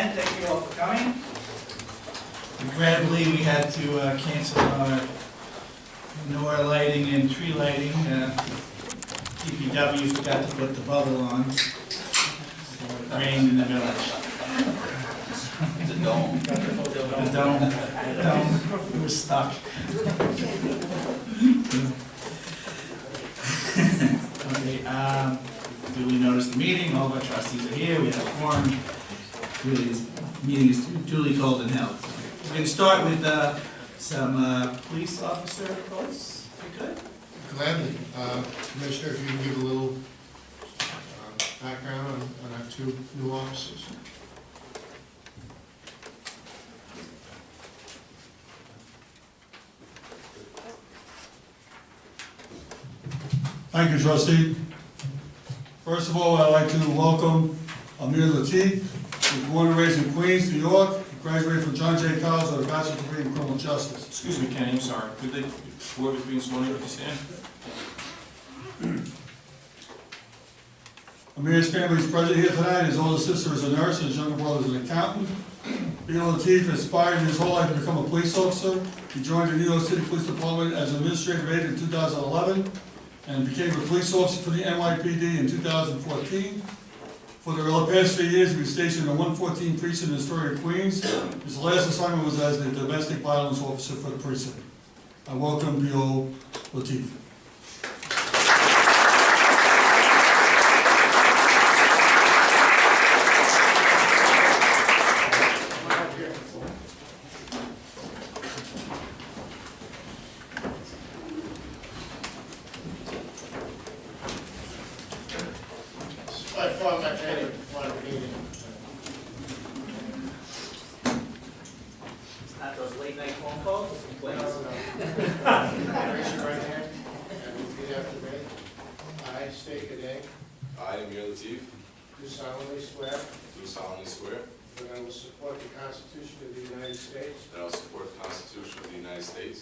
again. Thank you all for coming. Regrettably, we had to cancel our indoor lighting and tree lighting. DPW forgot to put the bubble on, so it rained in the village. The dome. The dome, we were stuck. Okay, duly noticed the meeting, all of our trustees are here, we have a quorum. Really, this meeting is duly called and held. We're going to start with some police officer reports, if you could. Gladly. Commissioner, if you can give a little background on our two new officers. Thank you, trustee. First of all, I'd like to welcome Amir Latif, who was born and raised in Queens, New York. He graduated from John Jay College with a bachelor's degree in criminal justice. Excuse me, Kenny, I'm sorry. Could they, whoever's being sworn in, could you stand? Amir's family is present here tonight. His older sister is a nurse and his younger brother is an accountant. Amir Latif aspired his whole life to become a police officer. He joined the New York City Police Department as an administrative aide in 2011 and became a police officer for the NYPD in 2014. For the past 3 years, he was stationed in the 114 precinct in Astoria, Queens. His last assignment was as the domestic violence officer for the precinct. I welcome Bill Latif. By far my favorite part of the meeting. It's not those late night phone calls with complaints. Raise your right hand and repeat after me. I state your name. I, Amir Latif, Do solemnly swear do solemnly swear that I will support the Constitution of the United States that I will support the Constitution of the United States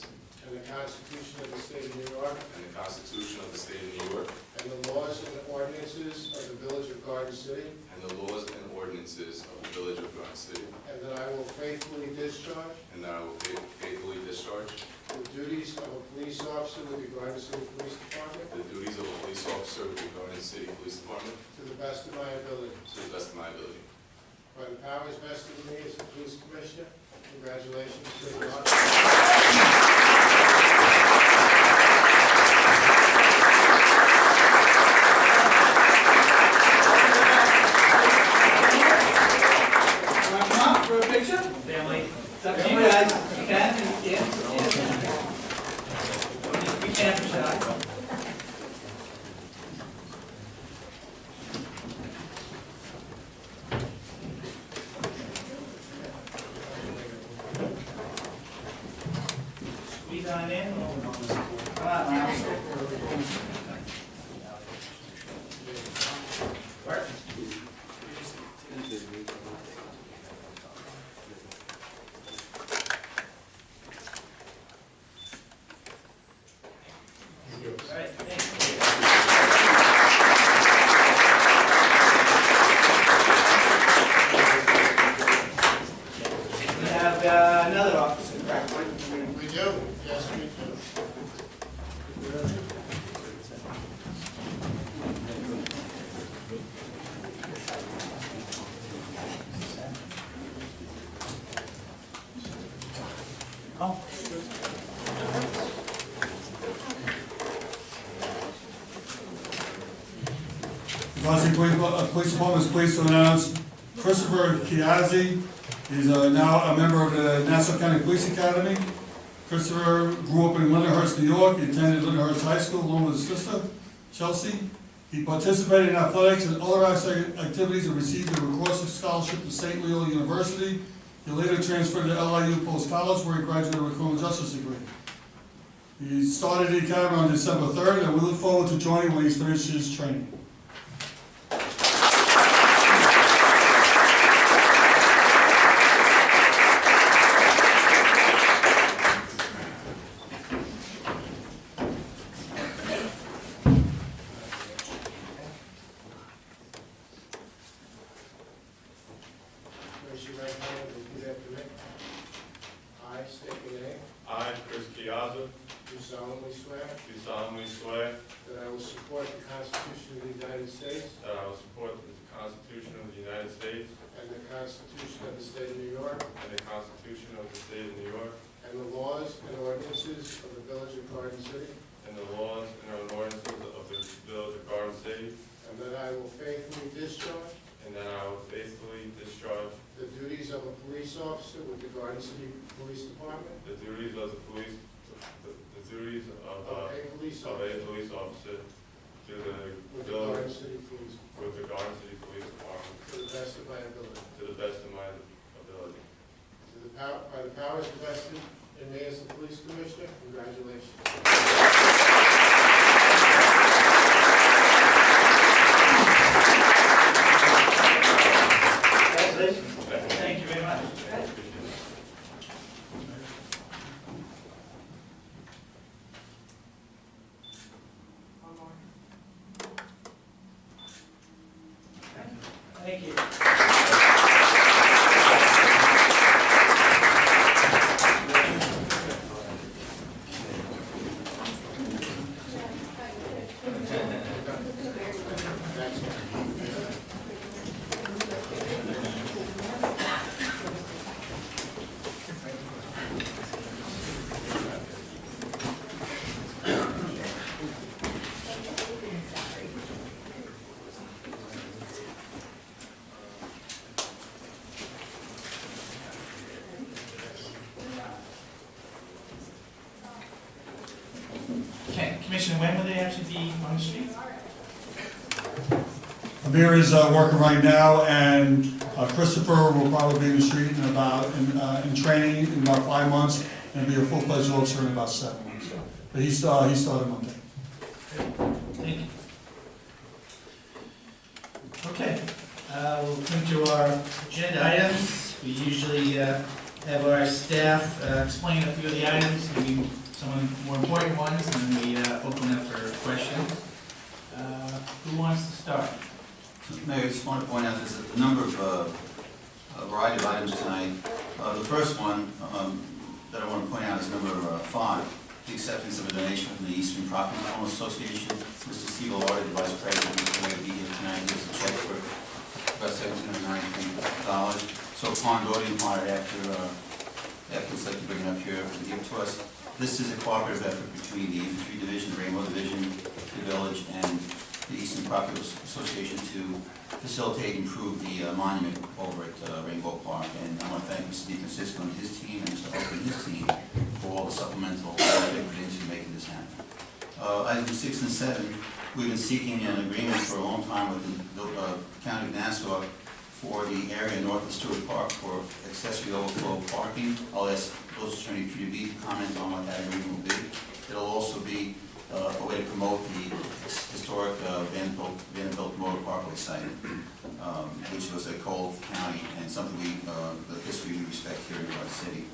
and the Constitution of the State of New York and the Constitution of the State of New York and the laws and ordinances of the Village of Garden City, and the laws and ordinances of the Village of Garden City, and that I will faithfully discharge and that I will faithfully discharge the duties of a police officer with the Garden City Police Department the duties of a police officer with the Garden City Police Department to the best of my ability. to the best of my ability. By the powers vested in me as the police commissioner, congratulations to the Come on, for a picture? Family. It's up to you guys. You can, and you can't. We can't for shy. Squeeze on in. Come on, Miles. Work. All right, thanks. We have another officer, correct? We do, yes, we do. Oh. The Boston Police Department is pleased to announce Christopher Chiazzi. He's now a member of the Nassau County Police Academy. Christopher grew up in Lindenhurst, New York. He attended Lindenhurst High School along with his sister, Chelsea. He participated in athletics and other activities and received a Racrosse Scholarship to St. Leo University. He later transferred to LIU Post College, where he graduated with a criminal justice degree. He started the academy on December 3rd, and we look forward to joining when he's finished his training. Raise your Piazza, do solemnly swear do solemnly swear that I will support the Constitution of the United States that I will support the Constitution of the United States and the Constitution of the State of New York and the Constitution of the State of New York and the laws and ordinances of the Village of Garden City, and the laws and ordinances of the Village of Garden City, and that I will faithfully discharge and that I will faithfully discharge the duties of a police officer with the Garden City Police Department, the duties of the police, the duties of a police of a officer police officer to the with the Garden village, City Police, with the Garden City Police Department, to the best of my ability. to the best of my ability. By the powers vested in me as the police commissioner, congratulations. Congratulations. Thank you very much. Thank you. Okay, Commissioner, when will they actually be on the street? Amir is working right now, and Christopher will probably be in the street in training in about 5 months, and be a full-fledged officer in about 7 months. But he started Monday. Thank you. Okay, we'll come to our agenda items. We usually have our staff explain a few of the items, maybe some of the more important ones, and then we open up for questions. Who wants to start? Mayor, I just want to point out there's a number of, a variety of items tonight. The first one that I want to point out is number 5, the acceptance of a donation from the Eastern Property Owners Association. Mr. Steve Alardi, the Vice President, is going to be here tonight, gives a check for about $1,793. So upon voting upon it after it's like to bring it up here and give it to us. This is a cooperative effort between the Infantry Division, Rainbow Division, the Village, and the Eastern Property Association to facilitate and improve the monument over at Rainbow Park. And I want to thank Mr. DeFrancisco and his team, and Mr. Hope and his team, for all the supplemental work they put into making this happen. Items 6 and 7, we've been seeking an agreement for a long time with the County of Nassau for the area north of Stewart Park for accessory overflow parking. I'll ask Village Attorney Peter B. to comment on what that agreement will be. It'll also be a way to promote the historic Vanderbilt Motor Parkway site, which was a Cole County and something the history we respect here in our city.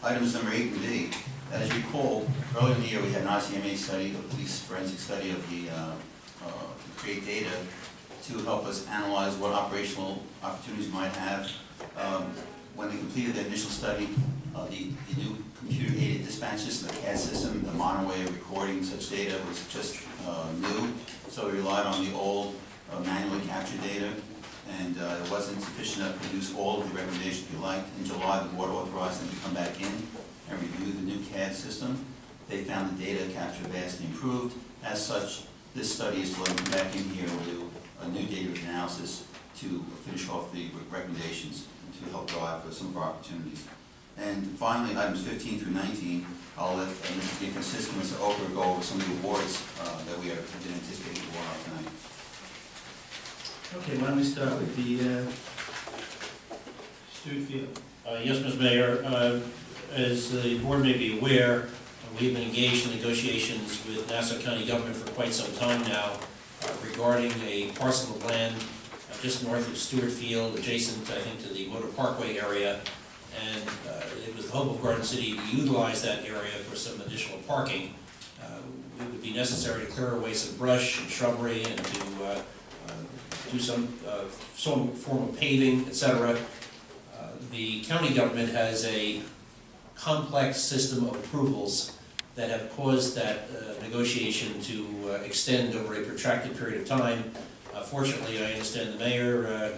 Items number 8 and D. As you recall, earlier in the year we had an ICMA study, a police forensic study of the to create data to help us analyze what operational opportunities we might have. When they completed their initial study, the new computer-aided dispatch system, the CAD system, the modern way of recording such data was just new, so we relied on the old manually captured data, and it wasn't sufficient enough to produce all of the recommendations we liked. In July, the board authorized them to come back in and review the new CAD system. They found the data capture vastly improved. As such, this study is to let them come back in here and do a new data analysis to finish off the recommendations and to help drive for some of our opportunities. And finally, items 15 through 19, I'll let Mr. DeFrancisco and Mr. Oker go over some of the awards that we have been anticipating to award out tonight. Okay, why don't we start with the Stewart Field? Yes, Mr. Mayor. As the board may be aware, we've been engaged in negotiations with Nassau County government for quite some time now regarding a parcel of land just north of Stewart Field, adjacent, I think, to the Motor Parkway area. And it was the hope of Garden City to utilize that area for some additional parking. It would be necessary to clear away some brush and shrubbery and to do some form of paving, etc. The county government has a complex system of approvals that have caused that negotiation to extend over a protracted period of time. Fortunately, I understand the mayor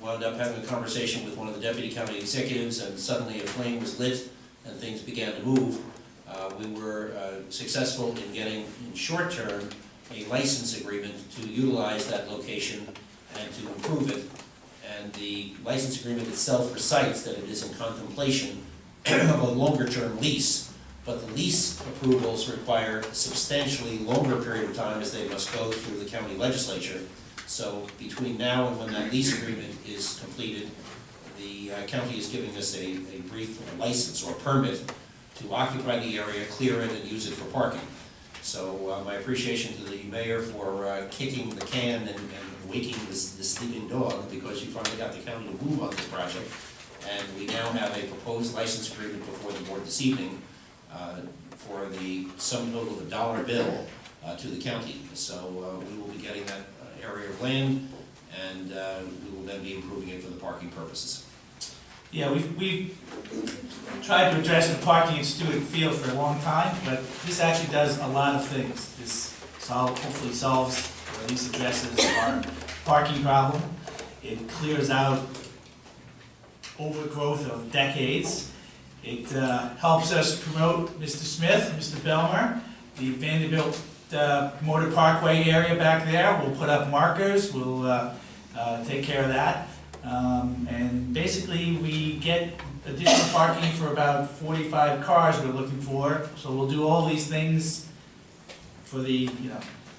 wound up having a conversation with one of the deputy county executives, and suddenly a flame was lit and things began to move. We were successful in getting, in short term, a license agreement to utilize that location and to improve it. And the license agreement itself recites that it is in contemplation of a longer-term lease, but the lease approvals require a substantially longer period of time, as they must go through the county legislature. So between now and when that lease agreement is completed, the county is giving us a brief license or permit to occupy the area, clear it, and use it for parking. So my appreciation to the mayor for kicking the can and waking this sleeping dog, because you finally got the county to move on this project. And we now have a proposed license agreement before the board this evening for the sum total of $1 bill to the county. So we will be getting that area of land, and we will then be improving it for the parking purposes. Yeah, we've tried to address the parking at Stewart Field for a long time, but this actually does a lot of things. This hopefully solves, or at least addresses, our parking problem. It clears out overgrowth of decades. It helps us promote Mr. Smith, Mr. Belmer, the Vanderbilt Motor Parkway area back there. We'll put up markers, we'll take care of that. And basically we get additional parking for about 45 cars we're looking for. So we'll do all these things for the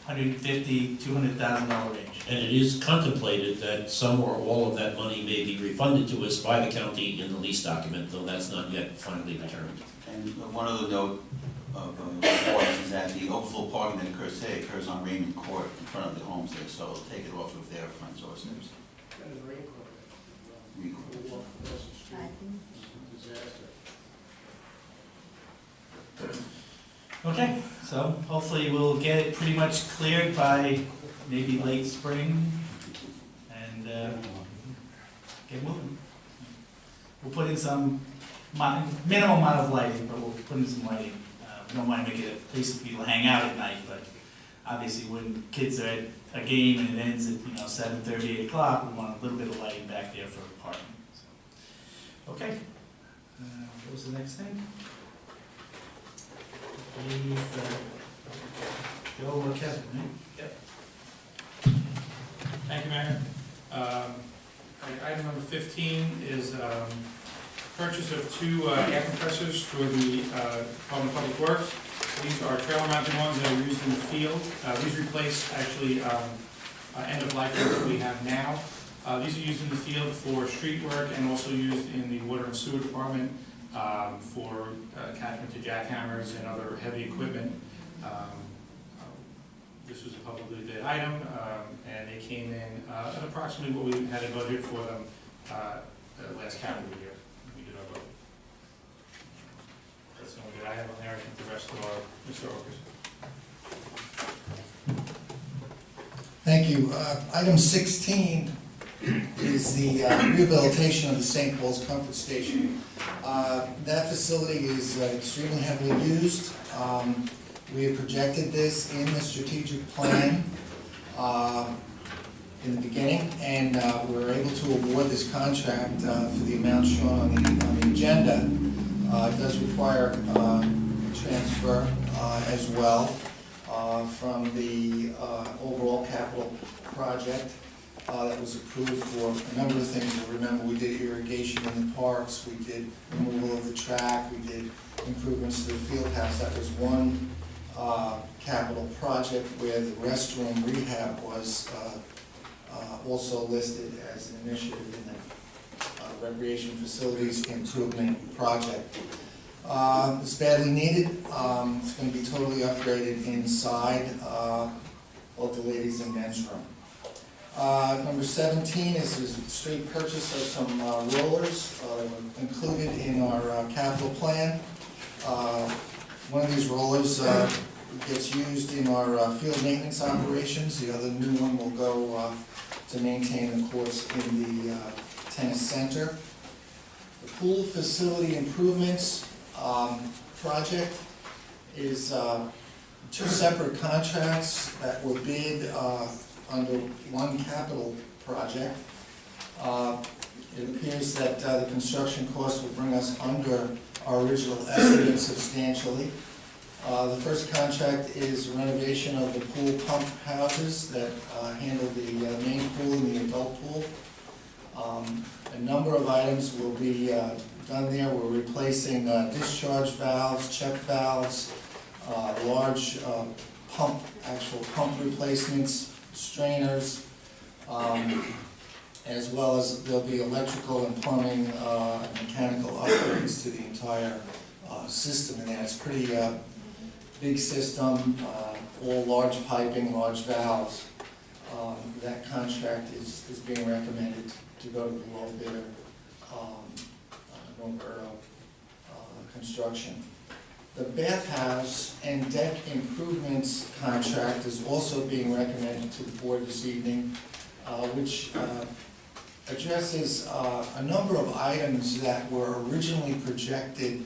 $150,000, $200,000 range. And it is contemplated that some or all of that money may be refunded to us by the county in the lease document, though that's not yet finally determined. And one other note of importance is that the overflow parking that occurs today occurs on Raymond Court in front of the homes there, so it'll take it off of their front doorsteps. That is rain court. Recourse. Walk across the street. Disaster. Okay, so hopefully we'll get it pretty much cleared by maybe late spring and get moving. We'll put in some minimal amount of lighting, but we'll put in some lighting. We don't want to make it a place for people to hang out at night, but obviously when kids are at a game and it ends at 7:30, 8 o'clock, we want a little bit of lighting back there for parking. So, okay, what was the next thing? Joe or Kevin, right? Yep. Thank you, Mayor. Item number 15 is purchase of 2 air compressors for the Department of Public Works. These are trailer mounted ones that are used in the field. These replace actually end of life ones that we have now. These are used in the field for street work and also used in the water and sewer department for attachment to jackhammers and other heavy equipment. This was a publicly bid item, and they came in at approximately what we had a budget for them last calendar year. We did our budget. That's the only bid I have on there. I think the rest are Mr. Oakers. Thank you. Item 16 is the rehabilitation of the St. Paul's Comfort Station. That facility is extremely heavily used. We have projected this in the strategic plan in the beginning, and we were able to award this contract for the amount shown on the agenda. It does require transfer as well from the overall capital project that was approved for a number of things. Remember, we did irrigation in the parks, we did removal of the track, we did improvements to the field house. That was one capital project where the restroom rehab was also listed as an initiative in the recreation facilities improvement project. It's badly needed. It's going to be totally upgraded inside both the ladies and men's room. Number 17 is a straight purchase of some rollers included in our capital plan. One of these rollers gets used in our field maintenance operations. The other new one will go to maintain the courts in the tennis center. The pool facility improvements project is two separate contracts that were bid under one capital project. It appears that the construction costs will bring us under our original estimate substantially. The first contract is renovation of the pool pump houses that handle the main pool and the adult pool. A number of items will be done there. We're replacing discharge valves, check valves, large actual pump replacements, strainers, as well as there'll be electrical and plumbing and mechanical upgrades to the entire system. And it's pretty big system, all large piping, large valves. That contract is being recommended to go to the low bidder, Norberto Construction. The bathhouse and deck improvements contract is also being recommended to the board this evening, which addresses a number of items that were originally projected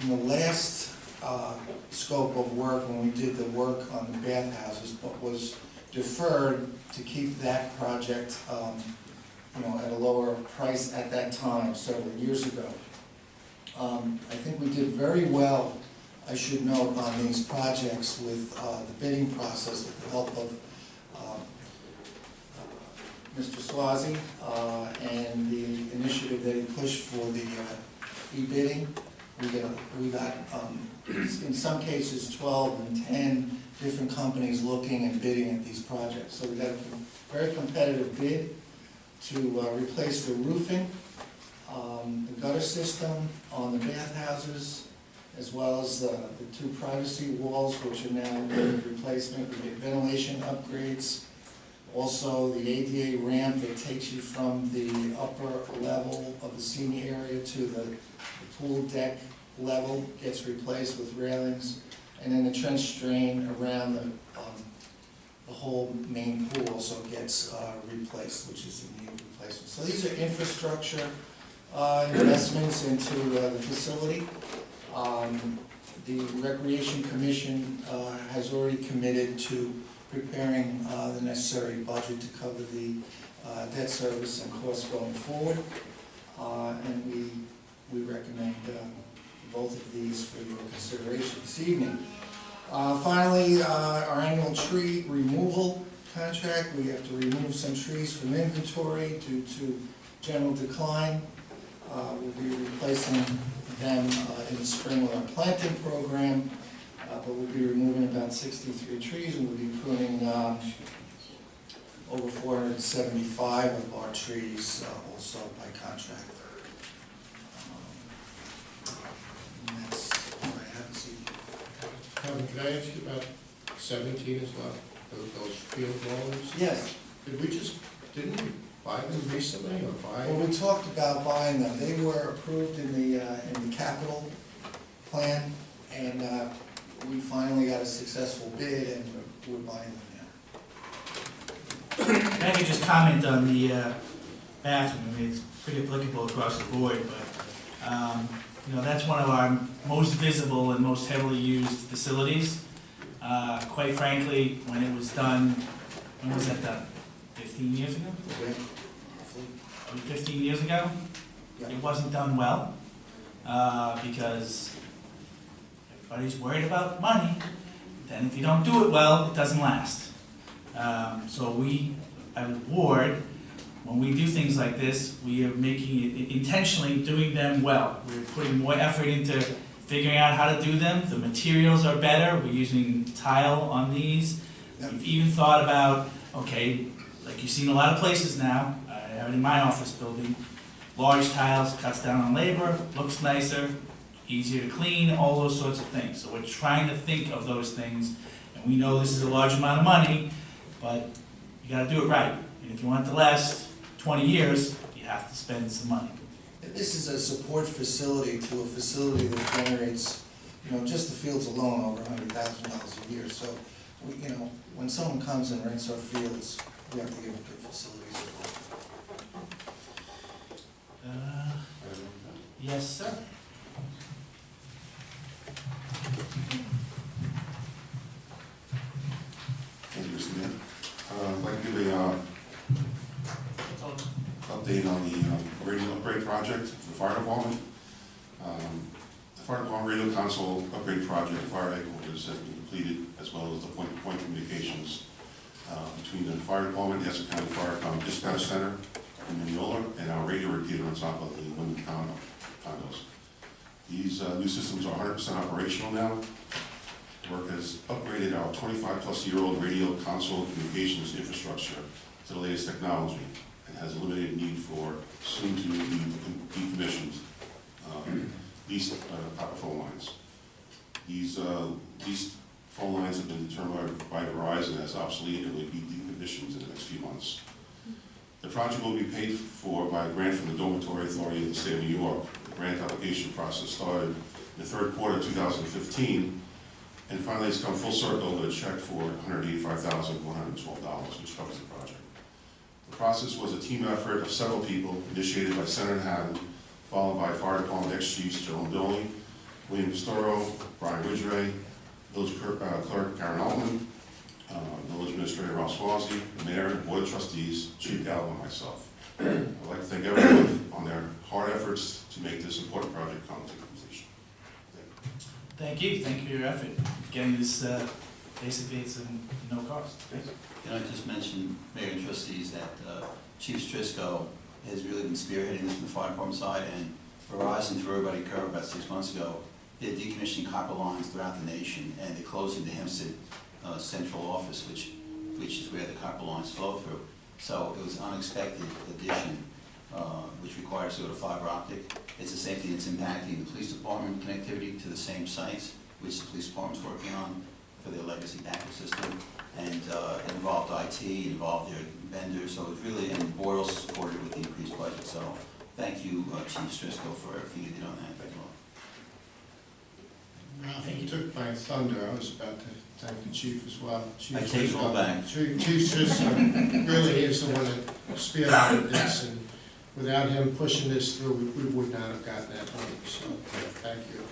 in the last scope of work when we did the work on the bathhouses, but was deferred to keep that project at a lower price at that time, several years ago. I think we did very well, I should note, on these projects with the bidding process with the help of Mr. Swazi and the initiative that he pushed for the e-bidding. We got in some cases 12 and 10 different companies looking and bidding at these projects. So we got a very competitive bid to replace the roofing, the gutter system on the bathhouses, as well as the two privacy walls, which are now in replacement. We get ventilation upgrades. Also, the ADA ramp that takes you from the upper level of the senior area to the pool deck level gets replaced with railings. And then the trench drain around the whole main pool also gets replaced, which is a need replacement. So these are infrastructure investments into the facility. The Recreation Commission has already committed to preparing the necessary budget to cover the debt service and costs going forward. And we recommend both of these for your consideration this evening. Finally, our annual tree removal contract. We have to remove some trees from inventory due to general decline. We'll be replacing them in the spring with our planting program, but we'll be removing about 63 trees, and we'll be pruning over 475 of our trees also by contract. And that's what I have this evening. Kevin, can I ask you about 17 as well, those field rollers? Yes. Didn't we buy them recently or buy? Well, we talked about buying them. They were approved in the capital plan, and we finally got a successful bid, and we're buying them If I could just comment on the bathroom. I mean, it's pretty applicable across the board, but that's one of our most visible and most heavily used facilities. Quite frankly, when it was done, when was that done? 15 years ago? 15 years ago? It wasn't done well, because everybody's worried about money. Then if you don't do it well, it doesn't last. So we, as a board, when we do things like this, we are making it intentionally doing them well. We're putting more effort into figuring out how to do them. The materials are better. We're using tile on these. We've even thought about, okay, like you see in a lot of places now, I have it in my office building, large tiles, cuts down on labor, looks nicer, easier to clean, all those sorts of things. So we're trying to think of those things, and we know this is a large amount of money, but you gotta do it right. And if you want it to last 20 years, you have to spend some money. This is a support facility to a facility that generates, just the fields alone, over $100,000 a year. So, when someone comes and rents our fields, we have to give them good facilities. Yes, sir. update on the radio upgrade project for the fire department. The fire department radio console upgrade project, fire headquarters, has been completed, as well as the point-to-point communications between the fire department, the Essex County Fire Dispatch Center in Mineola, and our radio repeater on top of the Wyndham condos. These new systems are 100% operational now. Work has upgraded our 25-plus-year-old radio console communications infrastructure to the latest technology and has eliminated need for soon-to-be decommissioned leased copper phone lines. These phone lines have been determined by Verizon as obsolete and will be decommissioned in the next few months. The project will be paid for by a grant from the Dormitory Authority of the State of New York. The grant application process started in the third quarter of 2015, and finally it's come full circle with a check for $185,112, which covers the project. The process was a team effort of several people, initiated by Senator Haddon, followed by Fire Department ex-chiefs Joan Billy, William Pistoro, Brian Ridgway, Village Clerk Karen Altman, Village Administrator Ross Swazi, the Mayor and Board of Trustees, Chief Gallo, and myself. I'd like to thank everyone on their hard efforts to make this important project come to completion. Thank you for your effort. Getting this, basically it's no cost. Can I just mention, Mayor and Trustees, that Chief Strisco has really been spearheading this from the fire department side, and Verizon threw everybody a curve about 6 months ago. They're decommissioning copper lines throughout the nation, and they're closing the Hempstead central office, which is where the copper lines flow through. So it was an unexpected addition, which requires to go to fiber optic. It's the same thing that's impacting the police department connectivity to the same sites, which the police department's working on for their legacy backup system. And it involved IT, it involved their vendors, so it's really, and the board also supported it with the increased budget. So thank you, Chief Strisco, for everything you did on that. Thank you all. I think you took my thunder. I was about to thank the chief as well. Chief I take it all back. Chief Strisco really is the one that spearheaded this, and without him pushing this through, we would not have gotten that money. So thank you.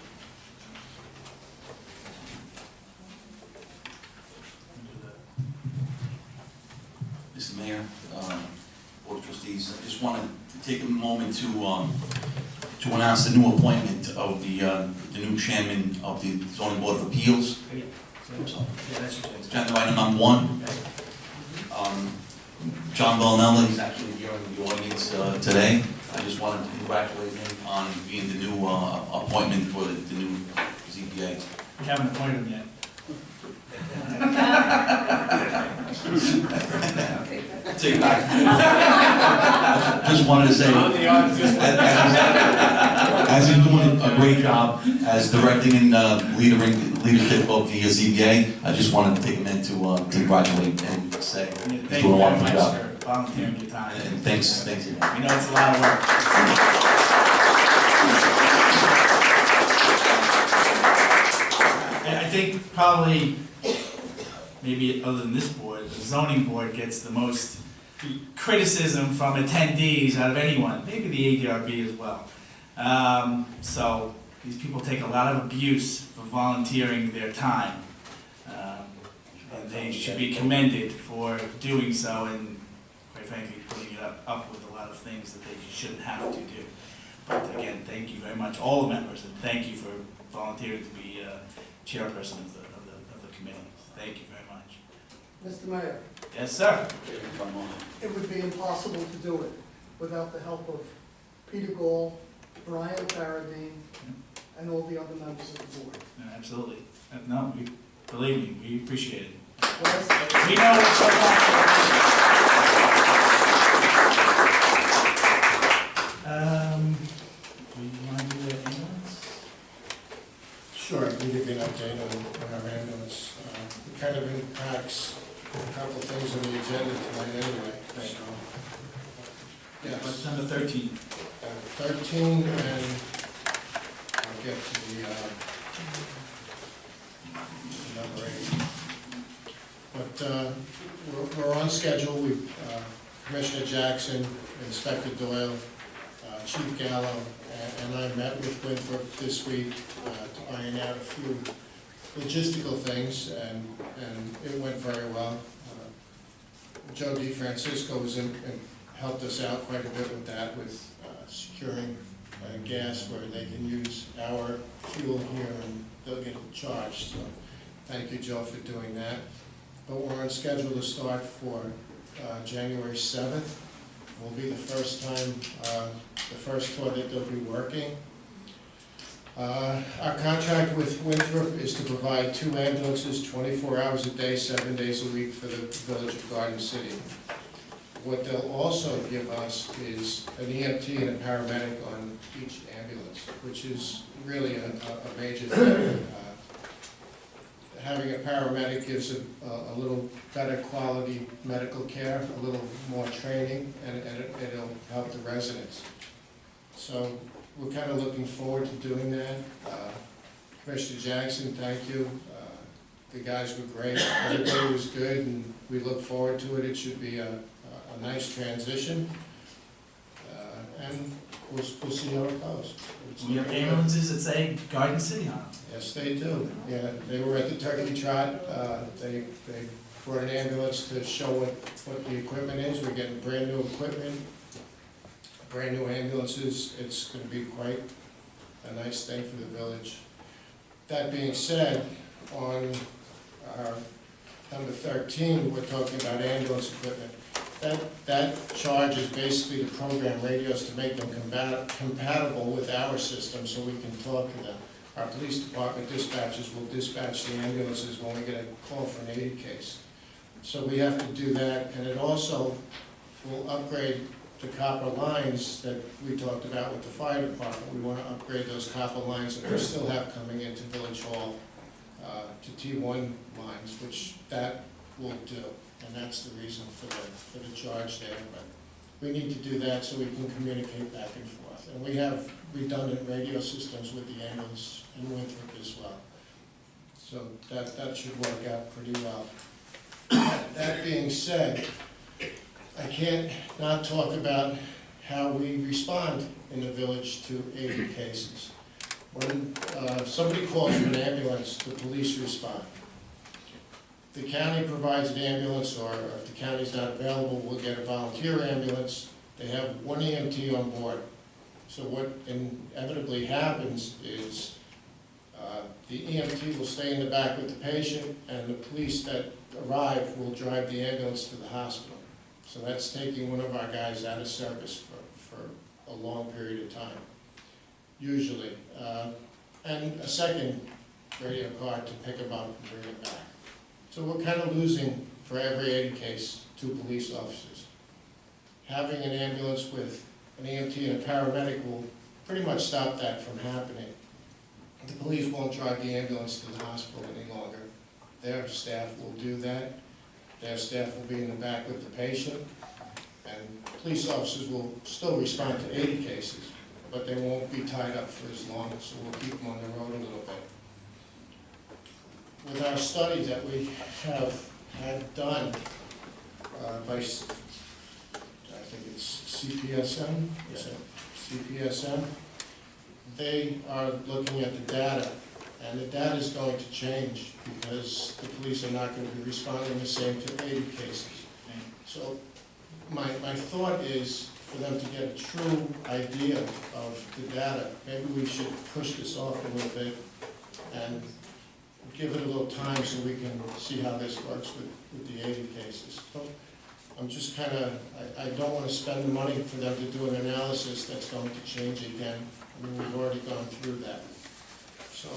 Mr. Mayor, Board of Trustees, I just wanted to take a moment to announce the new appointment of the new chairman of the Zoning Board of Appeals. Agenda item number 1. John Bellinella is actually here in the audience today. I just wanted to congratulate him on being the new appointment for the new ZBA. We haven't appointed him yet. Take it back. Just wanted to say, as he's doing a great job as directing and leadership of the ZBA, I just wanted to take a minute to congratulate and say he's doing a wonderful job. Volunteering your time. And thanks. We know it's a lot of work. I think probably, maybe other than this board, the zoning board gets the most criticism from attendees out of anyone, maybe the ADRB as well. So these people take a lot of abuse for volunteering their time. And they should be commended for doing so and, quite frankly, putting it up with a lot of things that they shouldn't have to do. But again, thank you very much, all the members, and thank you for volunteering to be chairperson of the committee. Thank you very much. Mr. Mayor, Yes, sir. it would be impossible to do it without the help of Peter Gall, Brian Paradine, and all the other members of the board. No, absolutely. No, believe me, we appreciate it. Yes. We know what's going on. Do you want to do the ambulance? Sure, I can give you an update on our ambulance. It kind of impacts a couple of things on the agenda tonight anyway. So, yes. What's number 13? 13, and I'll get to the number 8. But we're on schedule. Commissioner Jackson, Inspector Doyle, Chief Gallo, and I met with Winthrop this week to iron out a few logistical things, and it went very well. Joe DeFrancisco was helped us out quite a bit with that, with securing gas where they can use our fuel here and they'll get charged. So thank you, Joe, for doing that. But we're on schedule to start for January 7th. Will be the first time, the first tour that they'll be working. Our contract with Winthrop is to provide 2 ambulances 24 hours a day, 7 days a week for the village of Garden City. What they'll also give us is an EMT and a paramedic on each ambulance, which is really a major thing. Having a paramedic gives a little better quality medical care, a little more training, and it'll help the residents. So we're kind of looking forward to doing that. Commissioner Jackson, thank you. The guys were great. Everybody was good, and we look forward to it. It should be a nice transition, and we'll see how it goes. We have ambulances that say Garden City on them. Yes, they do. Yeah, they were at the turkey trot. They brought an ambulance to show what the equipment is. We're getting brand new equipment, brand new ambulances. It's going to be quite a nice thing for the village. That being said, on our number 13, we're talking about ambulance equipment. That charge is basically to program radios to make them compatible with our system so we can talk to them. Our police department dispatchers will dispatch the ambulances when we get a call for an 80 case. So we have to do that, and it also will upgrade the copper lines that we talked about with the fire department. We want to upgrade those copper lines that we still have coming into Village Hall to T1 lines, which that will do. And that's the reason for the charge there. But we need to do that so we can communicate back and forth. And we have redundant radio systems with the ambulance in Winthrop as well. So that should work out pretty well. That being said, I can't not talk about how we respond in the village to 80 cases. When somebody calls for an ambulance, the police respond. The county provides an ambulance, or if the county's not available, we'll get a volunteer ambulance. They have 1 EMT on board. So what inevitably happens is the EMT will stay in the back with the patient, and the police that arrive will drive the ambulance to the hospital. So that's taking one of our guys out of service for a long period of time, usually. And a second radio car to pick them up and bring them back. So we're kind of losing, for every 80 case, 2 police officers. Having an ambulance with an EMT and a paramedic will pretty much stop that from happening. The police won't drive the ambulance to the hospital any longer. Their staff will do that. Their staff will be in the back with the patient. And police officers will still respond to 80 cases, but they won't be tied up for as long, so we'll keep them on the road a little bit. With our study that we have had done by, I think it's CPSM, CPSM, they are looking at the data, and the data is going to change because the police are not going to be responding the same to 80 cases. So my thought is for them to get a true idea of the data, maybe we should push this off a little bit and give it a little time so we can see how this works with the 80 cases. So I'm just kind of, I don't want to spend the money for them to do an analysis that's going to change again. I mean, we've already gone through that. So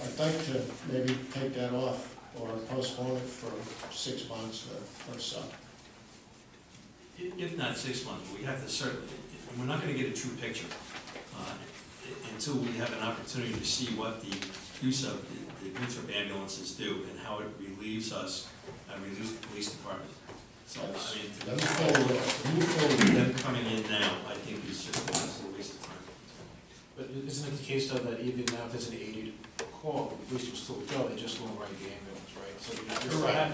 I'd like to maybe take that off or postpone it for 6 months or so. If not 6 months, we have to certainly, we're not going to get a true picture until we have an opportunity to see what the use of the Winthrop ambulances do and how it relieves us and relieves the police department. So, I mean, to move forward with them coming in now, I think is just a waste of time. But isn't it the case though that even now if there's an 80 call, the police will still go, they just won't ride the ambulance, right? So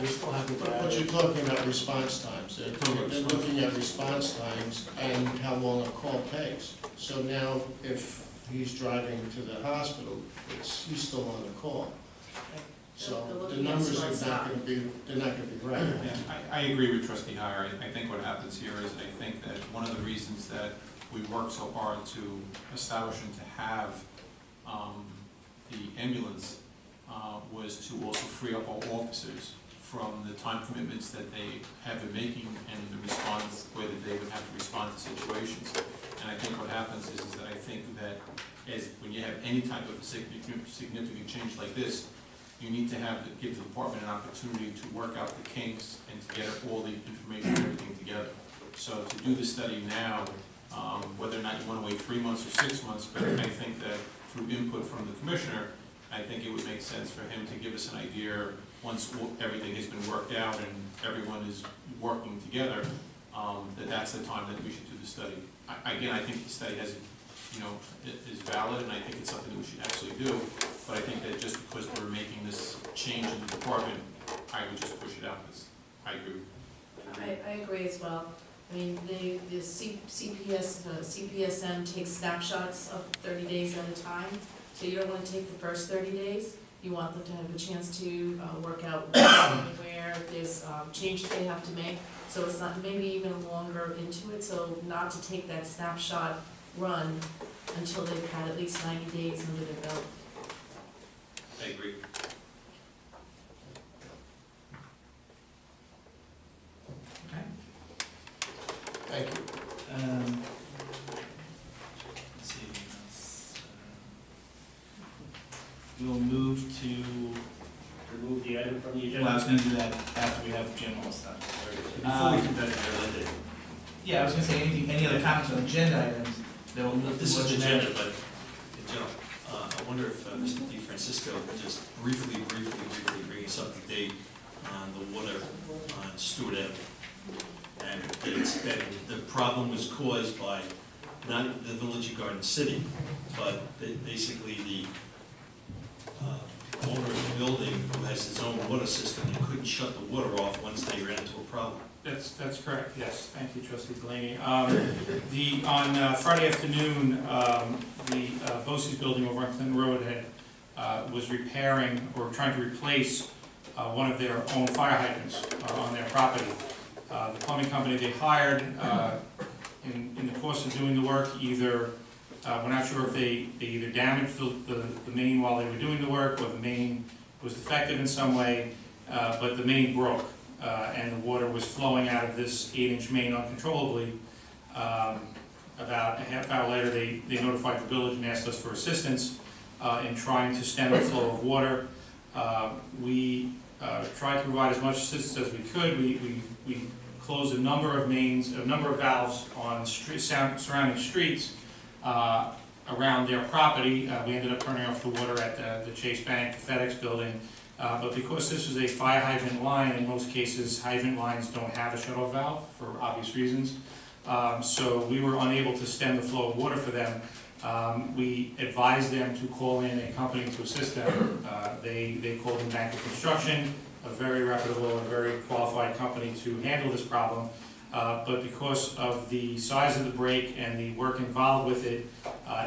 you still have the data. But you're talking about response times. They're looking at response times and how long a call takes. So now if he's driving to the hospital, he's still on the call. So the numbers are they're not gonna be right. Yeah, I agree with trustee Heyer. I think what happens here is, I think that one of the reasons that we worked so hard to establish and to have the ambulance was to also free up our officers from the time commitments that they have been making and the response, the way that they would have to respond to situations. And I think what happens is that I think that when you have any type of significant change like this, you need to give the department an opportunity to work out the kinks and to get all the information and everything together. So to do the study now, whether or not you want to wait 3 months or 6 months, but I think that through input from the commissioner, I think it would make sense for him to give us an idea, once everything has been worked out and everyone is working together, that's the time that we should do the study. Again, I think the study has, is valid, and I think it's something that we should actually do, but I think that just because we're making this change in the department, I would just push it out. I agree. I agree as well. I mean, the CPSM takes snapshots of 30 days at a time, so you don't want to take the first 30 days. You want them to have a chance to work out where there's changes they have to make, so it's not maybe even longer into it, so not to take that snapshot run until they've had at least 90 days under their belt. I agree. Okay. Thank you. Let's see what else. We'll move to, Remove the item from the agenda. well, I was gonna do that after we have general stuff. Before we conduct our Linda, Yeah, I was gonna say, any other comments on agenda items? Then we'll move to this is what's agenda, next. but in general, I wonder if Mr. DeFrancisco could just briefly bring us up to date on the water on Stewart Avenue. And that the problem was caused by not the Village of Garden City, but basically the owner of the building who has his own water system and couldn't shut the water off once they ran into a problem. That's correct, yes. Thank you, trustee Delaney. On Friday afternoon, the Bosse's building over on Clinton Road was repairing or trying to replace one of their own fire hydrants on their property. The plumbing company they hired, in the course of doing the work, we're not sure if they either damaged the main while they were doing the work, or the main was defective in some way, but the main broke. And the water was flowing out of this 8-inch main uncontrollably. About a half hour later, they notified the village and asked us for assistance in trying to stem the flow of water. We tried to provide as much assistance as we could. We closed a number of valves on surrounding streets around their property. We ended up turning off the water at the Chase Bank, the FedEx building. But because this was a fire hydrant line, in most cases hydrant lines don't have a shut-off valve for obvious reasons. So we were unable to stem the flow of water for them. We advised them to call in a company to assist them. They called in Banker Construction, a very reputable and very qualified company to handle this problem. But because of the size of the break and the work involved with it,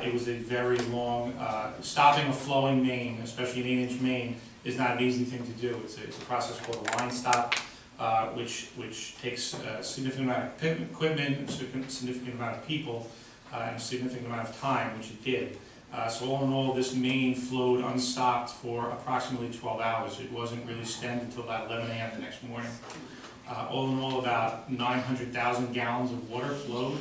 it was a very long, stopping a flowing main, especially an 8-inch main, is not an easy thing to do. It's a process called a line stop, which takes a significant amount of equipment, a significant amount of people, and a significant amount of time, which it did. So all in all, this main flowed unstopped for approximately 12 hours. It wasn't really stemmed until about 11 a.m. the next morning. All in all, about 900,000 gallons of water flowed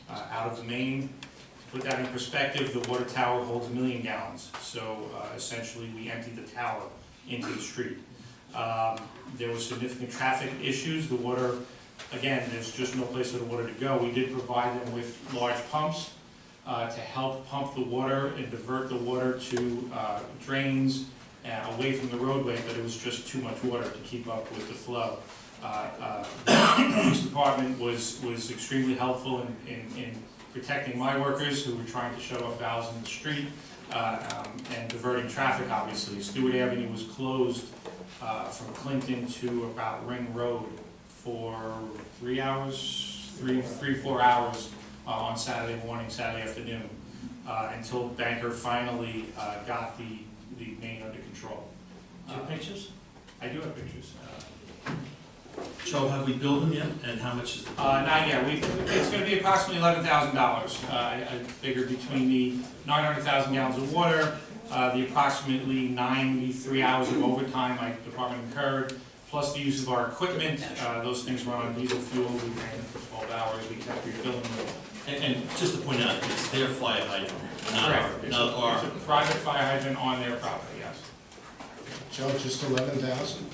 out of the main. To put that in perspective, the water tower holds 1 million gallons. So essentially, we emptied the tower into the street. There was significant traffic issues. The water, again, there's just no place for the water to go. We did provide them with large pumps to help pump the water and divert the water to drains away from the roadway, but it was just too much water to keep up with the flow. The police department was extremely helpful in protecting my workers who were trying to shut off valves in the street and diverting traffic, obviously. Stewart Avenue was closed from Clinton to about Ring Road for 3 hours, 4 hours on Saturday morning, Saturday afternoon, until Banker finally got the main under control. pictures? I do have pictures. Joe, have we billed them yet, and how much is the? Not yet, it's gonna be approximately $11,000. I figured between the 900,000 gallons of water, the approximately 93 hours of overtime my department incurred, plus the use of our equipment, those things run on diesel fuel, we ran them for 12 hours, we kept refilling them. And just to point out, it's their fire hydrant, not Correct. our, not our. It's a private fire hydrant on their property, yes. Joe, just 11,000?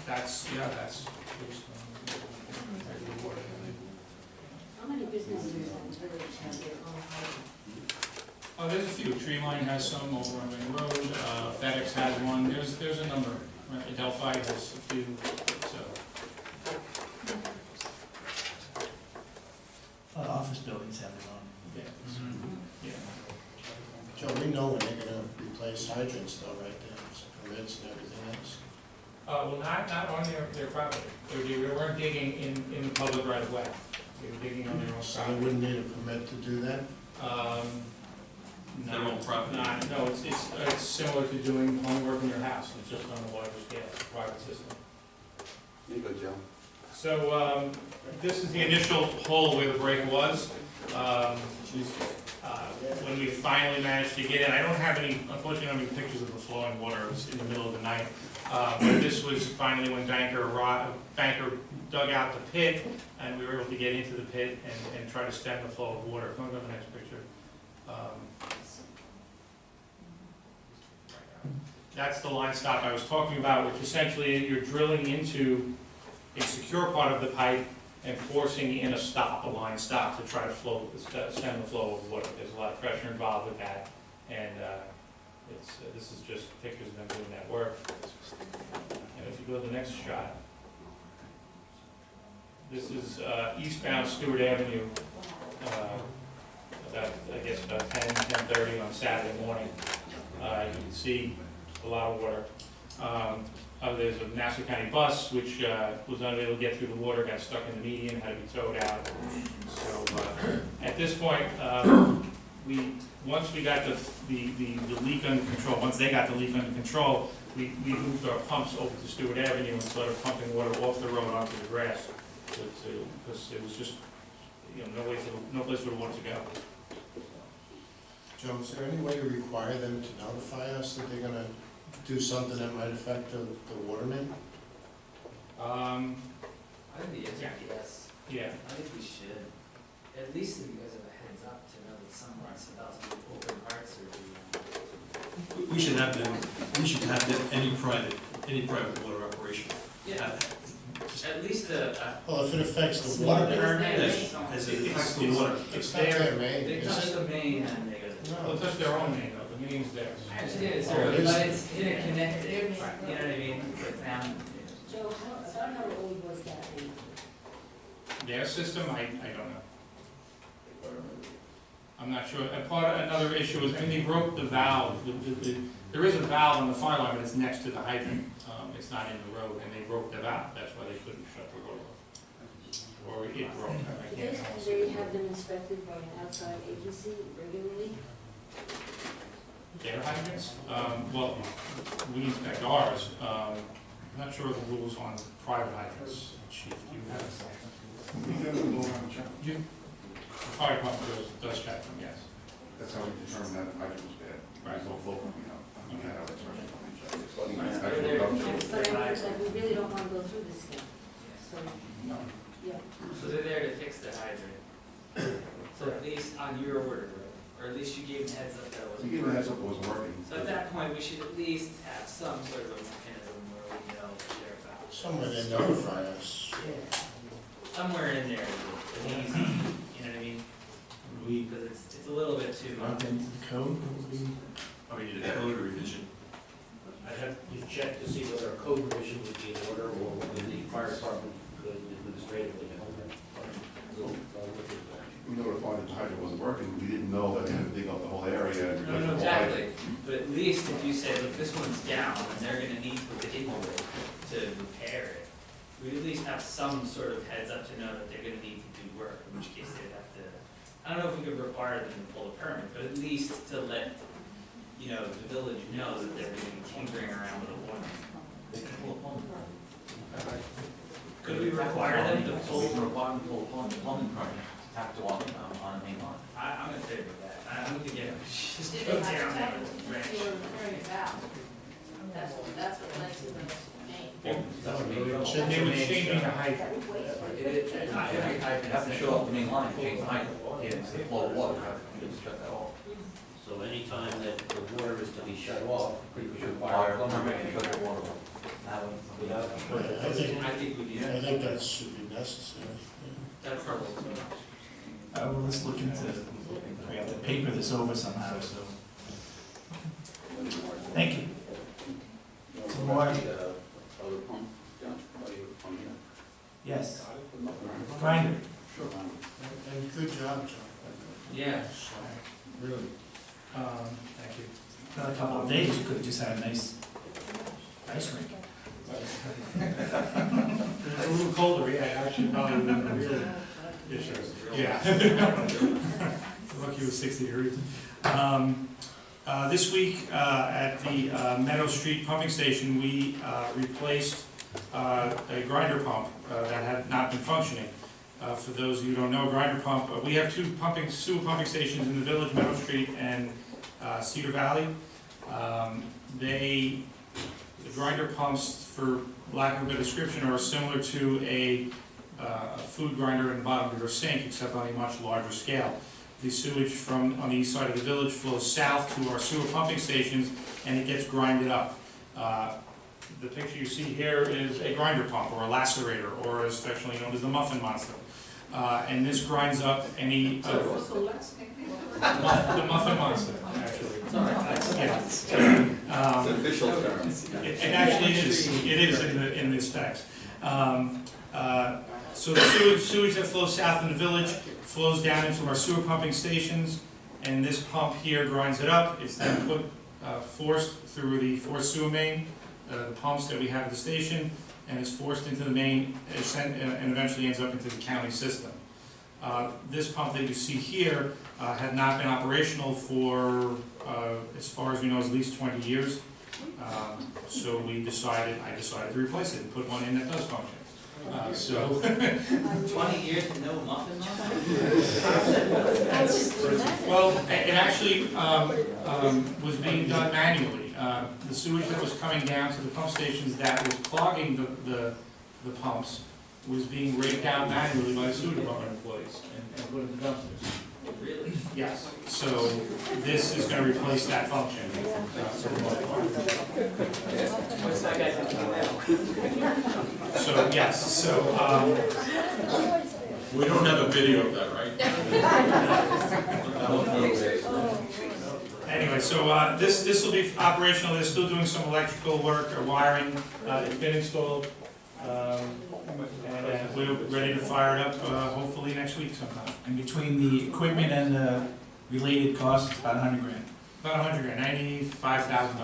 That's. How many businesses in the village have their own hydrant? Oh, there's a few. Tree Line has some over on Ring Road, FedEx has one, there's a number. Right, Delphi has a few, so. Office buildings have their own. Yeah. Joe, we know when they're gonna replace hydrants though, right? There's permits and everything else. Well, not on their property. We weren't digging in the public right of way. We were digging on their own So they property. wouldn't need a permit to do that? No, Their own property. No, it's similar to doing homework in your house, it's just on a larger scale, it's a private system. Here you go, Joe. So, this is the initial hole where the break was. When we finally managed to get in, I don't have any, unfortunately, I don't have any pictures of the flowing water, it was in the middle of the night. But this was finally when Banker dug out the pit, and we were able to get into the pit and try to stem the flow of water. If you want to go to the next picture. That's the line stop I was talking about, which essentially you're drilling into a secure part of the pipe and forcing in a line stop to try to stem the flow of water. There's a lot of pressure involved with that, and this is just pictures of them doing that work. And if you go to the next shot, this is eastbound Stewart Avenue, about 10:30 on Saturday morning. You can see a lot of water. There's a Nassau County bus which was unable to get through the water, got stuck in the median, had to be towed out. So at this point, once we got the leak under control, once they got the leak under control, we moved our pumps over to Stewart Avenue and started pumping water off the road onto the grass, because it was just no place for the water to go. Joe, is there any way to require them to notify us that they're gonna do something that might affect the water main? I think the answer is yes. Yeah. I think we should. At least if you guys have a heads up to know that someone's about to do open heart surgery. We should have any private water operation. Yeah. At least Well, if it affects the water main. Yes, as it affects the water. It's not their main. They touch the main and they go to the. They'll touch their own main, though. The main's theirs. I understand it's Oh, there, it is? but it's interconnected, you know what I mean, with them. Joe, how old was that main? Their system, I don't know. I'm not sure. Another issue is, they broke the valve. There is a valve on the fire line, but it's next to the hydrant. It's not in the road, and they broke the valve. That's why they couldn't shut the road off. Or it broke. I can't Do tell. they have them inspected by an outside agency regularly? Their hydrants? Well, we inspect ours. I'm not sure of the rules on private hydrants. Chief, do you have? The fire department does check them, yes. That's how we determine that the hydrant was bad. Right. So flow coming out. We can't have that special But we really don't want to go through this again. So, No. yeah. So they're there to fix the hydrant. So at least on your order, or at least you gave them heads up that it We wasn't gave them a heads working. up it wasn't working. So at that point, we should at least have some sort of a mechanism where we know they're about. Somewhere they notify us. Somewhere in there, it's easy, you know what I mean? Because it's a little bit too. Code? Probably need a code revision. I'd have to check to see whether a code revision would be in order or whether the fire department could administratively handle that. We notified that the hydrant wasn't working, we didn't know that they had to dig up the whole area. And No, exactly, but at least if you say, look, this one's down, and they're gonna need to put it into it to repair it, we at least have some sort of heads up to know that they're gonna need to do work, in which case they'd have to, I don't know if we could require them to pull a permit, but at least to let you know, the village knows that they're gonna be tinkering around with the water. Could we require them to pull? Plumbing project, tap to walk on a main line. I'm in favor of that. I don't think it, just Did go they have down to that tap branch. it? You were referring it back. That's what led to the main. They were changing the height. You have to show up the main line, change the height, it's the flow of water, you just shut that off. So anytime that the water is to be shut off, We should fire a plumber and shut the water off. I think that should be necessary. That's our little. Well, let's look into, we have to paper this over somehow, so. Thank you. Some more? Other pump, John, are you pumping it? Yes. Grinder. And good job, John. Yeah. Really. Thank you. Another couple of days, you could have just had a nice ice rink. It's a little colder, yeah, actually, probably wouldn't have really. Yeah. Lucky it was 60 degrees. This week, at the Meadow Street pumping station, we replaced a grinder pump that had not been functioning. For those of you who don't know, grinder pump, we have two sewer pumping stations in the village, Meadow Street and Cedar Valley. The grinder pumps, for lack of a better description, are similar to a food grinder in the bottom of your sink, except on a much larger scale. The sewage from on the east side of the village flows south to our sewer pumping stations, and it gets grinded up. The picture you see here is a grinder pump, or a lacerator, or as affectionately known as the Muffin Monster. And this grinds up any... the Muffin Monster, actually. Yeah. It's an official term. It actually is. It is in the specs. So the sewage that flows south in the village flows down into our sewer pumping stations, and this pump here grinds it up. It's then forced through the forced sewer main, the pumps that we have at the station, and is forced into the main and eventually ends up into the county system. This pump that you see here had not been operational for, as far as we know, at least 20 years. So I decided to replace it and put one in that does function. 20 years with no muffin monster? Well, it actually was being done manually. The sewage that was coming down to the pump stations that was clogging the pumps was being raked out manually by the sewer department employees and put in the dumpsters. Really? Yes, so this is going to replace that function. What's that guy doing now? So, yes, so, We don't have a video of that, right? anyway, so this will be operational. They're still doing some electrical work or wiring. It's been installed. And we're ready to fire it up hopefully next week sometime. And between the equipment and the related costs, it's about $100 grand. About $100 grand, $95,000 approximately,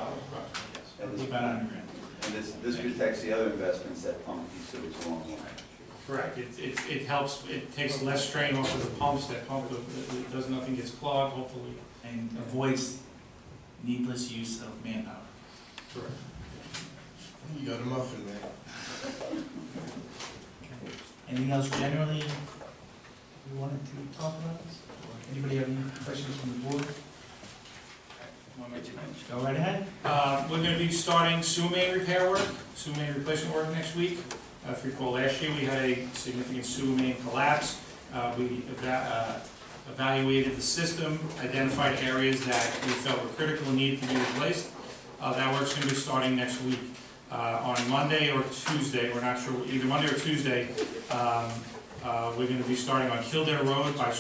yes. It's about $100 grand. And this protects the other investments that pump these sewage along the line. Correct. It helps, it takes less strain off of the pumps that pump, it does nothing gets clogged, hopefully. And avoids needless use of manpower. Correct. You got a muffin, man. Anything else generally we wanted to talk about this? Or anybody have any questions from the board? Go right ahead. We're going to be starting sewer main repair work, sewer main replacement work next week. If you recall, last year we had a significant sewer main collapse. We evaluated the system, identified areas that we felt were critical and needed to be replaced. That work's going to be starting next week. On Monday or Tuesday, we're not sure, either Monday or Tuesday, we're going to be starting on Kildare Road by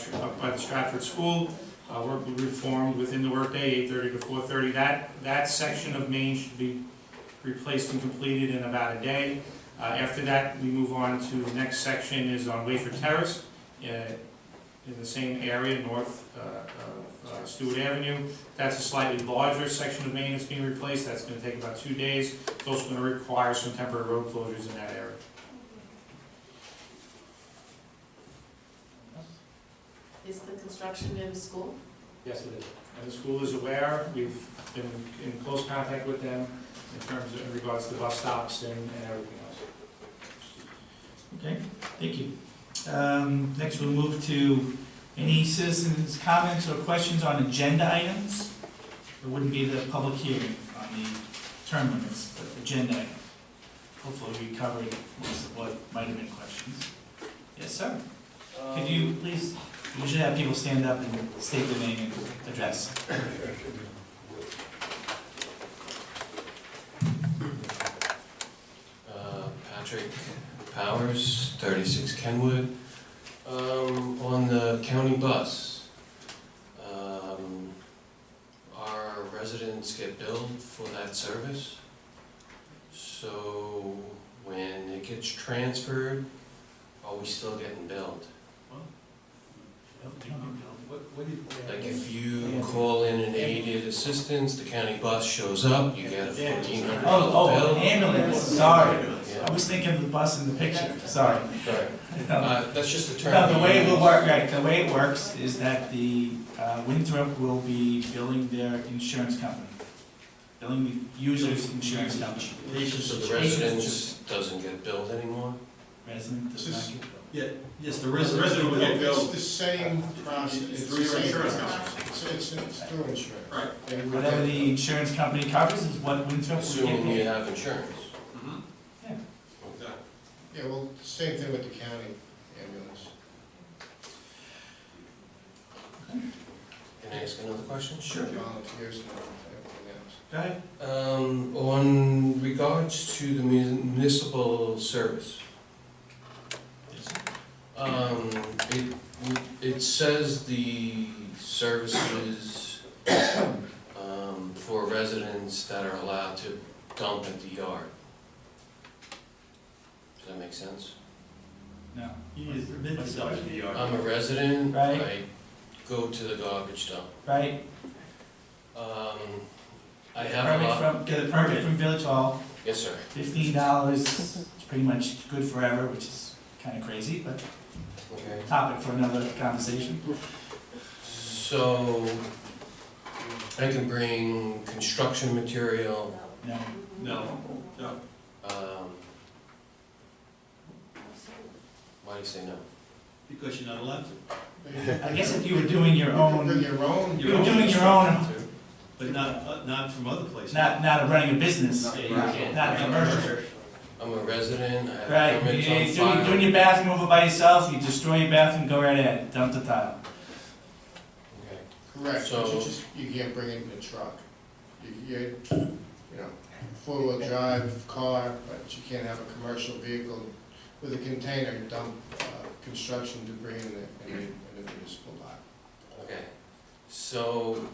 the Stratford School. Work will be performed within the workday, 8:30 to 4:30. That section of Main should be replaced and completed in about a day. After that, we move on to the next section is on Wayford Terrace in the same area north of Stewart Avenue. That's a slightly larger section of Main that's being replaced. That's going to take about 2 days. It's also going to require some temporary road closures in that area. Is the construction near the school? Yes, it is. And the school is aware, we've been in close contact with them in terms of, in regards to bus stops and everything else. Okay, thank you. Next we'll move to any citizens' comments or questions on agenda items. It wouldn't be the public hearing on the term limits, but agenda items. Hopefully we covered most of what might have been questions. Yes, sir. Could you please, we usually have people stand up and state their name and address. Patrick Powers, 36 Kenwood. On the county bus, our residents get billed for that service. So when it gets transferred, are we still getting billed? Like if you call in an aided assistance, the county bus shows up, you get a $1,400 bill. An ambulance, sorry. I was thinking of the bus in the picture, sorry. That's just a term. No, the way it will work, right, the way it works is that the Winthrop will be billing their insurance company. Billing the user's insurance company. So the residents doesn't get billed anymore? Resident does not get billed. Yeah, yes, the resident will get billed. It's the same process. It's through your insurance company. It's through insurance. Right. And we Whatever get- the insurance company covers is what Winthrop will get Assuming you paid. have insurance. Yeah. Yeah, well, same thing with the county ambulance. Can I ask another question? Volunteers and everything else. Go ahead. On regards to the municipal service, it says the services for residents that are allowed to dump at the yard. Does that make sense? No. He is permitted to dump in the yard. I'm a resident, Right. I go to the garbage dump. Right? I have a lot. Get a permit from Village Hall, Yes, sir. $15, it's pretty much good forever, which is kind of crazy, but Okay. topic for another conversation. So, I can bring construction material, No. No, no. why do you say no? Because you're not allowed to. I guess if you were doing your own, Bring your own. you were doing your own, But not from other places. not running a business, Yeah, you can't. not commercial. I'm a resident, I have Right, permits on you're file. doing your bathroom over by yourself, you destroy your bathroom, go right ahead, dump the tile. Okay. Correct, but So- you can't bring it in a truck. You know, four-wheel drive car, but you can't have a commercial vehicle with a container, dump construction debris in the municipal lot. Okay, so,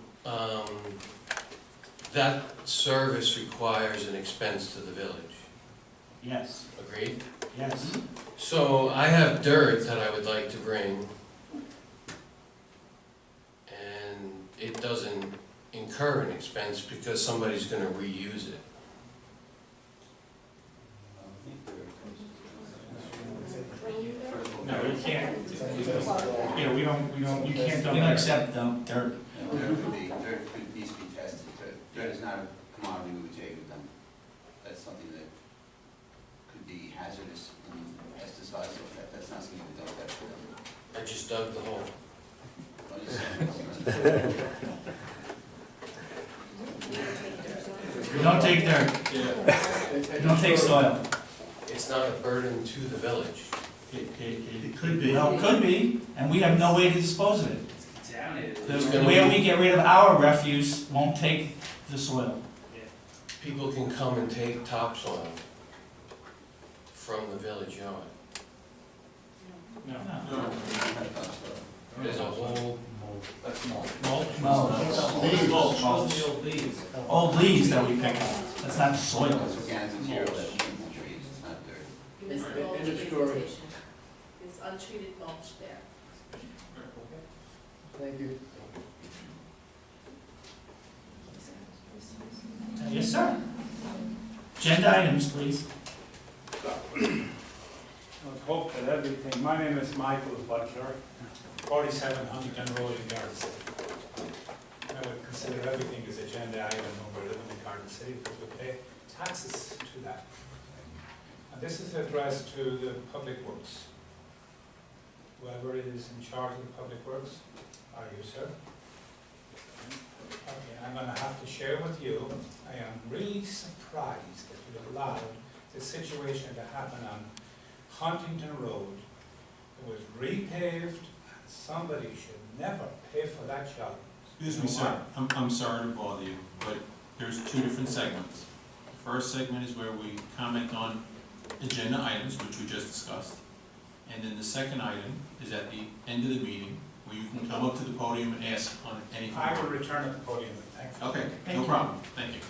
that service requires an expense to the village, Yes, agreed? yes. So I have dirt that I would like to bring, and it doesn't incur an expense because somebody's gonna reuse it. No, you can't, yeah, we don't, you can't dump. We don't accept dirt. Dirt needs to be tested. Dirt is not a commodity we would take with them. That's something that could be hazardous and pesticides, so that's not something we don't test for them. I just dug the hole. We don't take dirt, Yeah. we don't take soil. It's not a burden to the village. It could be. Well, it could be, and we have no way to dispose of it. Down it. The way we get rid of our refuse won't take the soil. People can come and take topsoil from the village yard. No. No. There's a whole, That's small. Old leaves that we pick up, that's not soil. It's organic material that should be trees, it's not dirt. You missed the whole End of story. presentation. It's untreated mulch there. Thank you. Yes, sir. Agenda items, please. Hope that everything, my name is Michael Butler, 47 Huntington Road in Garrison. I have a consider everything as agenda item when we live in the Garden City because we pay taxes to that. And this is addressed to the Public Works. Whoever is in charge of the Public Works, are you, sir? Okay, I'm going to have to share with you, I am really surprised that you allowed this situation to happen on Huntington Road. It was repaved, and somebody should never pay for that job. Excuse me, sir, I'm sorry to bother you, but there's two different segments. The first segment is where we comment on agenda items, which we just discussed. And then the second item is at the end of the meeting, where you can come up to the podium and ask on anything. I will return at the podium, thank you. Okay, Thank no you. problem, thank you.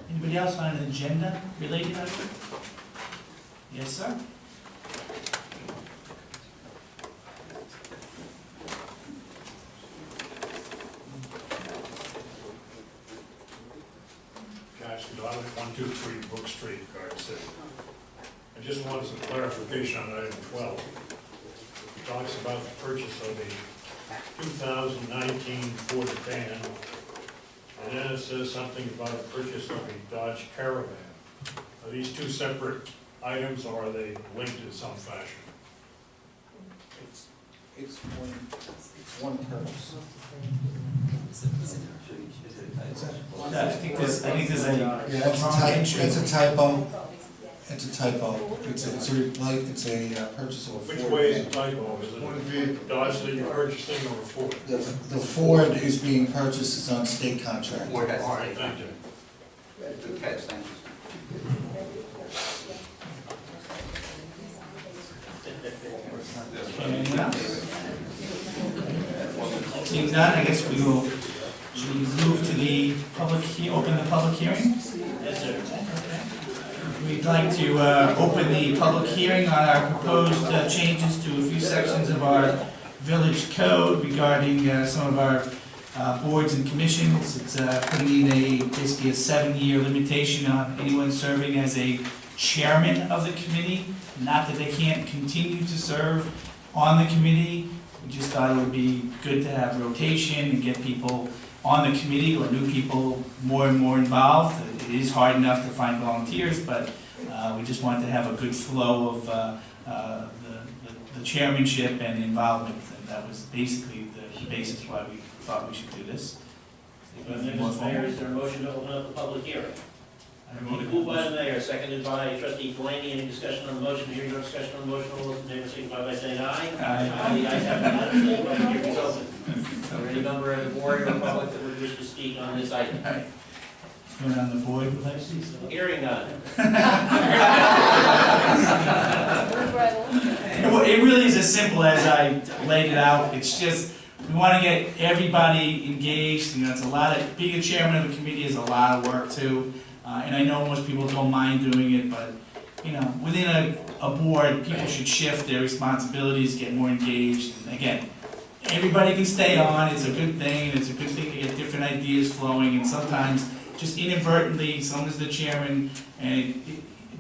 Anybody else on an agenda related item? Yes, sir? Cash Dodd, 123 Brook Street, Garden City. I just wanted some clarification on item 12. It talks about the purchase of a 2019 Ford van, and then it says something about the purchase of a Dodge Caravan. Are these two separate items, or are they linked in some fashion? It's one purpose. I think there's a Yeah, it's a typo. It's a typo. It's a purchase of a Ford. Which way is the typo? Is it a Dodge that you're purchasing or a Ford? The Ford is being purchased, is on state contract. Ford has All right, thank you. Good catch, thank you. Anyone else? Seeing none, I guess we will, should we move to the open the public hearing? Yes, sir. We'd like to open the public hearing on our proposed changes to a few sections of our village code regarding some of our boards and commissions. It's putting in basically a 7-year limitation on anyone serving as a chairman of the committee. Not that they can't continue to serve on the committee. We just thought it would be good to have rotation and get people on the committee or new people more and more involved. It is hard enough to find volunteers, but we just wanted to have a good flow of the chairmanship and involvement. And that was basically the basis why we thought we should do this. Mr. Mayor, is there a motion to open up the public hearing? Moved by the mayor, seconded by trustee Delaney. Any discussion on the motion? Hearing no discussion on the motion, all those in favor signify by saying aye. Aye. The ayes have it unanimously. The public hearing is open. Is there any member of the board or public that would wish to speak on this item? Going on the board, please. Hearing none. It really is as simple as I laid it out. It's just, we want to get everybody engaged. You know, it's a lot of, being a chairman of a committee is a lot of work too. And I know most people don't mind doing it, but, you know, within a board, people should shift their responsibilities, get more engaged. And again, everybody can stay on. It's a good thing. It's a good thing to get different ideas flowing. And sometimes, just inadvertently, someone's the chairman, and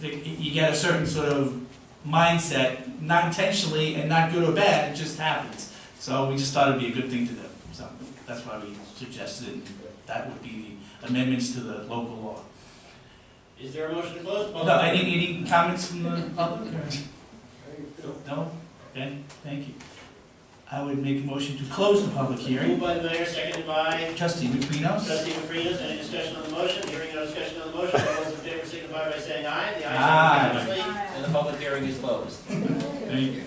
you get a certain sort of mindset, not intentionally and not good or bad, it just happens. So we just thought it'd be a good thing to do. So that's why we suggested it. That would be the amendments to the local law. Is there a motion to close the public No, hearing? any comments from the public? No? Okay, thank you. I would make a motion to close the public hearing. Moved by the mayor, seconded by Trustee Macrinos? trustee Macrinas. Any discussion on the motion? Hearing no discussion on the motion, all those in favor signify by saying aye. The ayes have it unanimously, and the public hearing is closed. Thank you.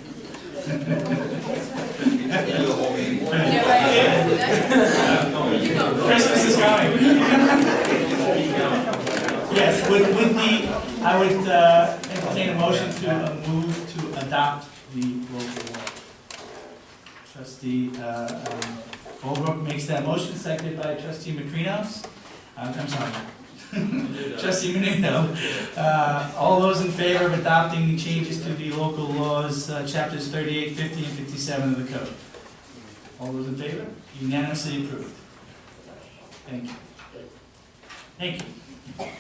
Christmas is coming. Yes, with the, I would entertain a motion to move to adopt the local law. Trustee Holbrook makes that motion, seconded by Trustee Macrinos. I'm sorry. Trustee Menino. All those in favor of adopting the changes to the local laws, chapters 38, 50, and 57 of the code? All those in favor? Unanimously approved. Thank you. Thank you.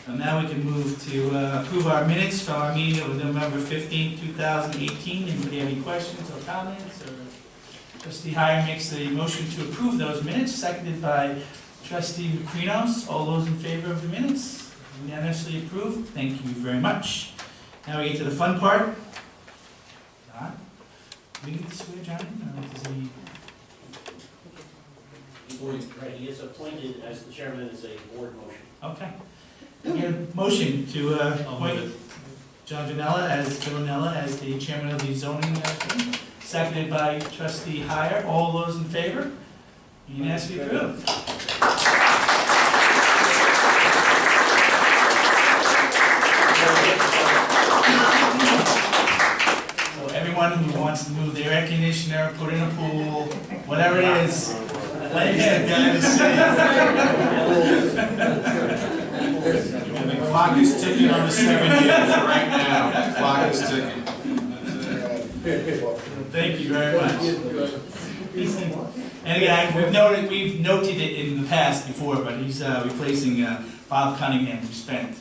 So now we can move to approve our minutes from our meeting of November 15, 2018. Anybody have any questions or comments? Or Trustee Heyer makes the motion to approve those minutes, seconded by Trustee Macrinos. All those in favor of the minutes? Unanimously approved. Thank you very much. Now we get to the fun part. John? Do we need to swear John in, or does he? Right, he is appointed as the chairman as a board motion. Okay. We get a motion to appoint John Janella as the chairman of the zoning committee, seconded by Trustee Heyer. All those in favor? Unanimously approved. So everyone who wants to move their air conditioner, put in a pool, whatever it is, let him guy to The clock is ticking on the 7 years right now. The clock is ticking. Thank you very much. And again, we've noted it in the past before, but he's replacing Bob Cunningham, who spent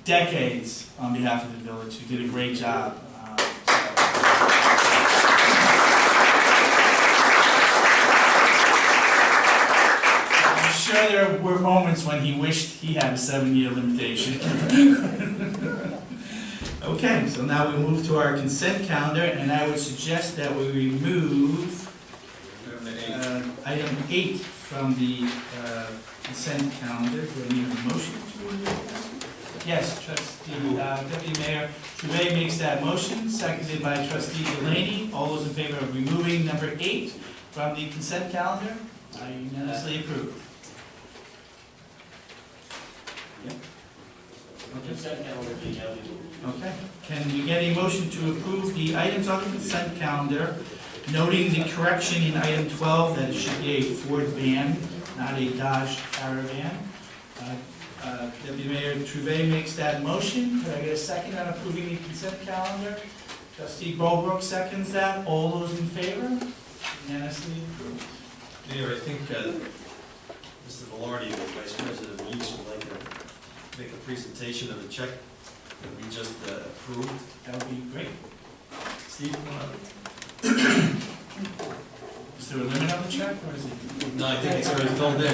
decades on behalf of the village, who did a great job. I'm sure there were moments when he wished he had a 7-year limitation. Okay, so now we move to our consent calendar, and I would suggest that we remove item 8 from the consent calendar. Do I need a motion to remove that? Yes, Deputy Mayor Trevay makes that motion, seconded by Trustee Delaney. All those in favor of removing number 8 from the consent calendar? I unanimously approve. Consent calendar being held. Okay. Can we get a motion to approve the items on the consent calendar, noting the correction in item 12 that it should be a Ford van, not a Dodge Caravan? Deputy Mayor Trevay makes that motion. Could I get a second on approving the consent calendar? Trustee Bulbrook seconds that. All those in favor? Unanimously approved. Mayor, I think Mr. Velarde, the Vice President of Police, would like to make a presentation of the check that we just approved. That would be great. Steve, Is there a limit on the check, or is it? No, I think it's already filled in.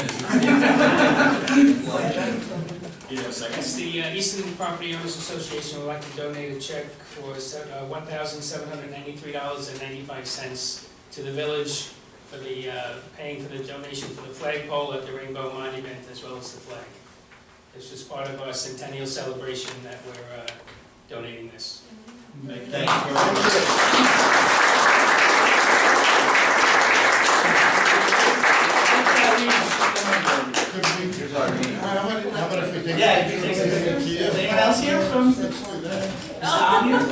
It's the Eastern Property Owners Association would like to donate a check for $1,793.95 to the village for the paying for the donation for the flagpole at the Rainbow Monument as well as the flag. This is part of our centennial celebration that we're donating this. Thank you very much. How about if we take? Yeah, you can take it. Is anyone else here from? Tom here?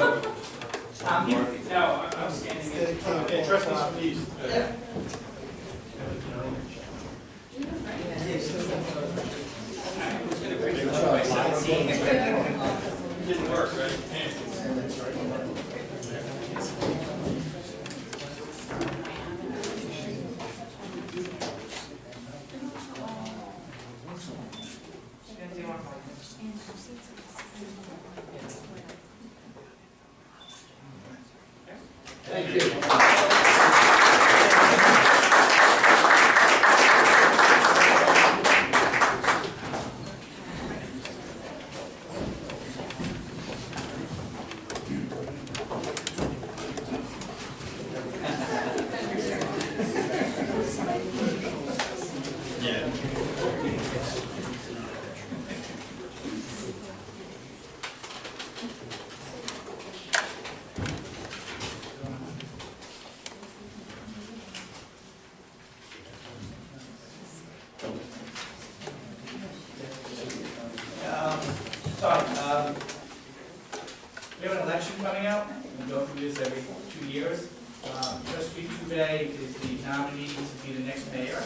Tom here? No, I'm standing in. Okay, trustees, please. Didn't work, right? Thank you. We have an election coming up. We go through this every 2 years. Trustee Trevay is the nominee to be the next mayor.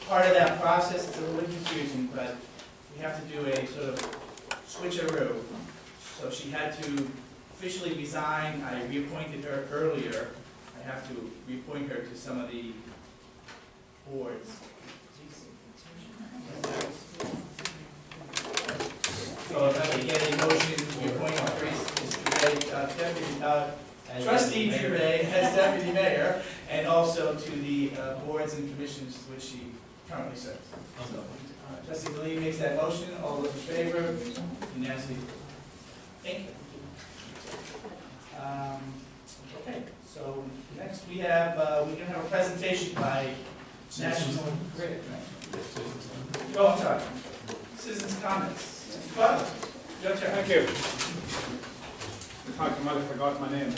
Part of that process is a little bit confusing, but we have to do a sort of switcheroo. So she had to officially resign. I reappointed her earlier. I have to reappoint her to some of the boards. So if I could get a motion to appoint Trustee Trevay as deputy mayor, and also to the boards and commissions to which she currently serves. So, Trustee Galini makes that motion. All those in favor? Unanimously. Thank you. Okay, so next we have, we're gonna have a presentation by National Grid. Oh, I'm sorry. Citizens' comments. Butler, your turn. Thank you. I might have forgotten my name.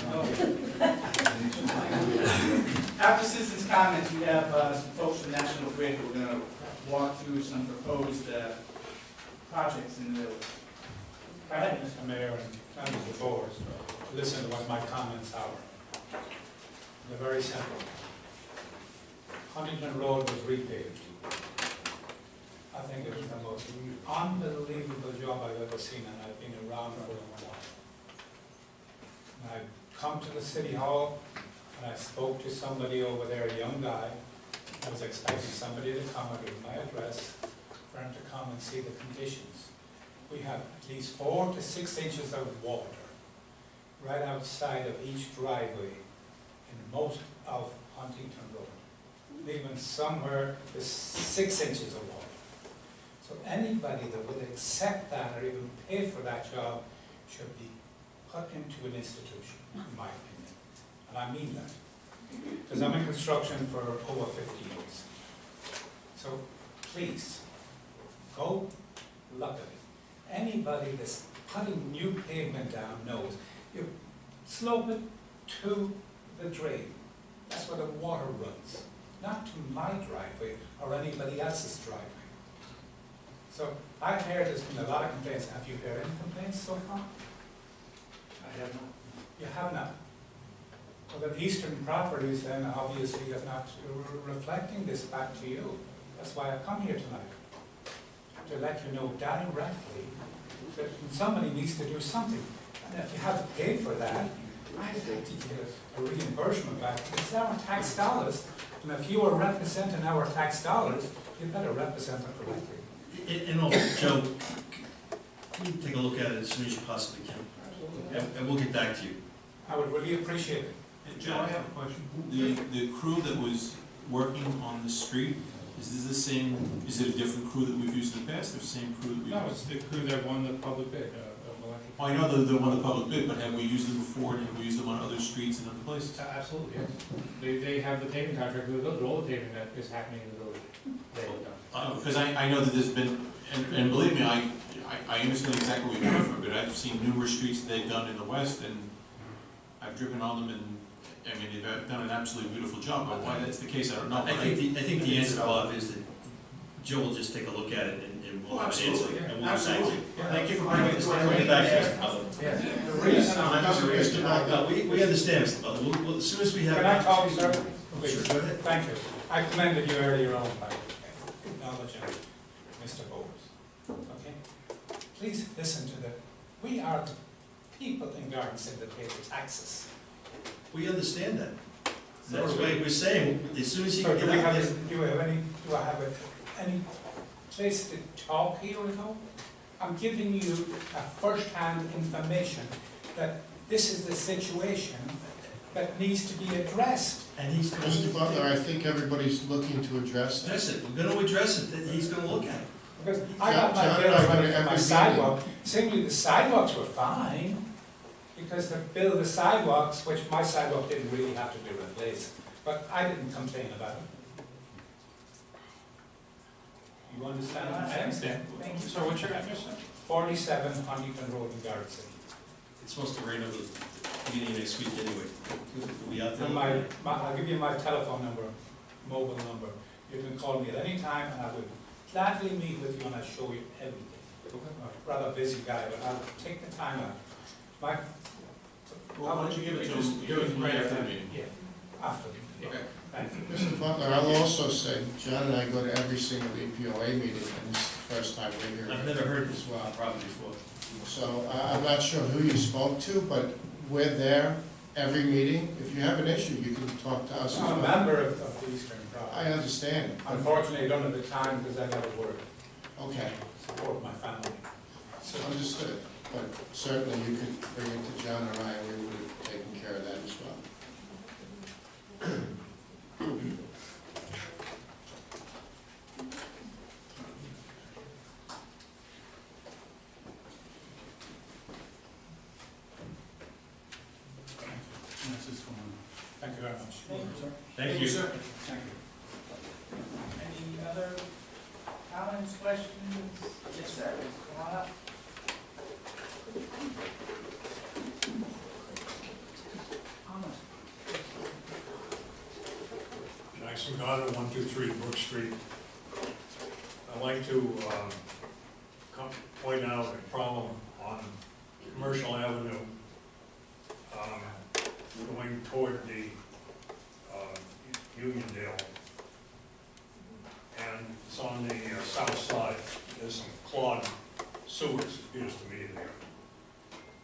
After citizens' comments, we have some folks from National Grid who are gonna walk through some proposed projects in the village. Go ahead. Mr. Mayor and members of the board, listen to what my comments are. They're very simple. Huntington Road was repaved. I think it was the most unbelievable job I've ever seen, and I've been around for a while. And I come to the city hall, and I spoke to somebody over there, a young guy. I was expecting somebody to come and give my address for him to come and see the conditions. We have at least 4 to 6 inches of water right outside of each driveway in most of Huntington Road, leaving somewhere with 6 inches of water. So anybody that would accept that or even pay for that job should be put into an institution, in my opinion. And I mean that. Because I'm in construction for over 50 years. So please, go look at it. Anybody that's putting new pavement down knows you slope it to the drain. That's where the water runs, not to my driveway or anybody else's driveway. So I've heard there's been a lot of complaints. Have you heard any complaints so far? I have not. You have not. Well, the Eastern Properties then obviously is not reflecting this back to you. That's why I come here tonight, to let you know directly that somebody needs to do something. And if you haven't paid for that, I'd like to get a reimbursement back. It's our tax dollars, and if you are representing our tax dollars, you better represent them correctly. And also, Joe, can you take a look at it as soon as you possibly can? And we'll get back to you. I would really appreciate it. And Joe, I have a question. The crew that was working on the street, is this the same, is it a different crew that we've used in the past, or the same crew that we've used? No, it's the crew that won the public bid, Oh, I know that they won the public bid, but have we used them before, and have we used them on other streets and other places? Absolutely, yes. They have the paving contract with the village, all the paving that is happening in the village, they have done. Because I know that there's been, and believe me, I understand exactly what you're coming from, but I've seen numerous streets that they've done in the west, and I've driven on them, and, I mean, they've done an absolutely beautiful job, but why that's the case, I don't know. I think the answer, Bob, is that Joe will just take a look at it and we'll have an answer. And we'll Absolutely. Thank you for bringing this back to us. The reason No, we understand, Mr. Butler. We'll, as soon as we have. Can I talk, sir? Sure, go ahead. Thank you. I commended you earlier on by acknowledging Mr. Bowles. Okay? Please listen to that. We are the people in Garden City that pay the taxes. We understand that. That's why we're saying, as soon as you So get do we out have, there. do I have any place to talk here at all? I'm giving you a first-hand information that this is the situation that needs to be addressed. And he's going to. Mr. Butler, I think everybody's looking to address that. Address it. We're going to address it, that he's going to look at it. Because I got my John bill and I go to running for my every sidewalk, simply the sidewalks were fine, because the bill of the sidewalks, which my sidewalk didn't really have to be replaced, but I didn't complain about it. You understand? I understand. Thank you. So what's your address, sir? 47 Huntington Road in Garrett City. It's supposed to rain over the beginning of next week anyway. We'll be out there. And I'll give you my telephone number, mobile number. You can call me at any time, and I will gladly meet with you and I'll show you everything. I'm a rather busy guy, but I'll take the time out. Well, why don't you give it to him right after the meeting? Yeah, after the meeting. Okay. Thank you. Mr. Butler, I'll also say, John and I go to every single EPOA meeting, and this is the first time we're here. I've never heard as well. Probably before. So I'm not sure who you spoke to, but we're there every meeting. If you have an issue, you can talk to us as well. I'm a member of the Eastern Province. I understand. Unfortunately, I don't have the time because I never work. Okay. Support my family. So understood. But certainly you could bring it to John or I, and we would have taken care of that as well. Thank you. sir. Thank you. Any other comments, questions? Yes, sir. Come on up. Jackson Goddard, 123 Brook Street. I'd like to point out a problem on Commercial Avenue going toward the Uniondale. And it's on the south side. There's some clogged sewers, it appears to me, there.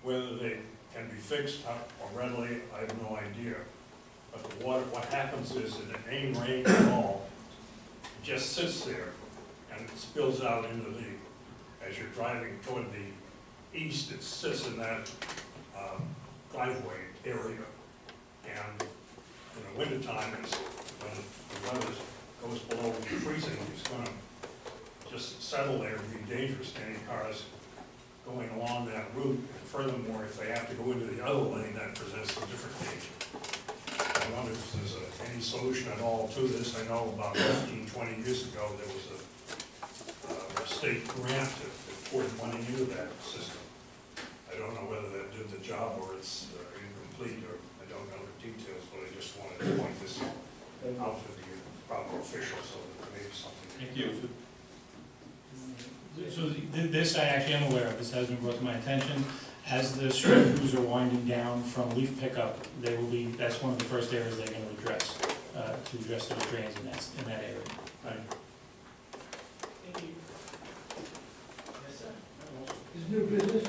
Whether they can be fixed or readily, I have no idea. But the water, what happens is that it ain't rain at all. It just sits there and it spills out into the, as you're driving toward the east, it sits in that driveway area. And in the wintertime, when the weather goes below freezing, it's gonna just settle there and be dangerous to any cars going along that route. And furthermore, if they have to go into the other lane, that presents a different danger. I wonder if there's any solution at all to this. I know about 15, 20 years ago, there was a state grant that poured money into that system. I don't know whether that did the job or it's incomplete, or I don't know the details, but I just wanted to point this out to the proper officials so that maybe something. Thank you. So this I actually am aware of. This has been brought to my attention. As the street crews are winding down from leaf pickup, they will be, that's one of the first areas they're going to address those drains in that area. Right. Thank you. Yes, sir. Is new business?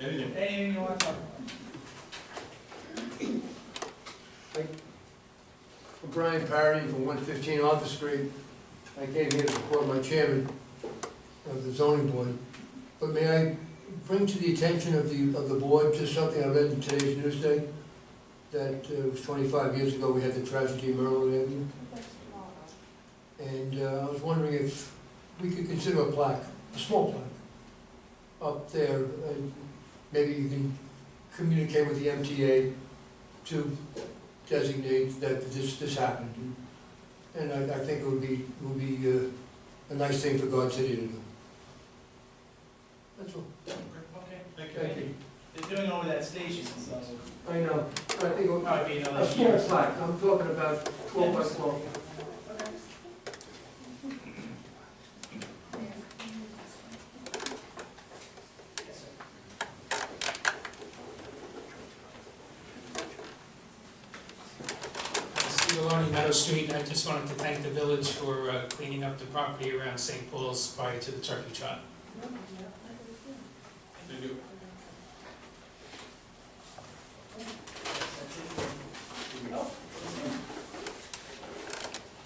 Anything you want to talk about? Brian Parody from 115 Arthur Street. I came here to support my chairman of the zoning board. But may I bring to the attention of the board just something I read in today's Newsday, that it was 25 years ago we had the tragedy in Maryland Avenue. And I was wondering if we could consider a plaque, a small plaque, up there, and maybe you can communicate with the MTA to designate that this happened. And I think it would be a nice thing for God City to do. That's all. Okay. Thank you. They're doing over that station, so. I know. I think it would Probably be another a small year. plaque. I'm talking about 12 by 12. Steve Aloni, Meadow Street. I just wanted to thank the village for cleaning up the property around St. Paul's prior to the turkey trot. Thank you.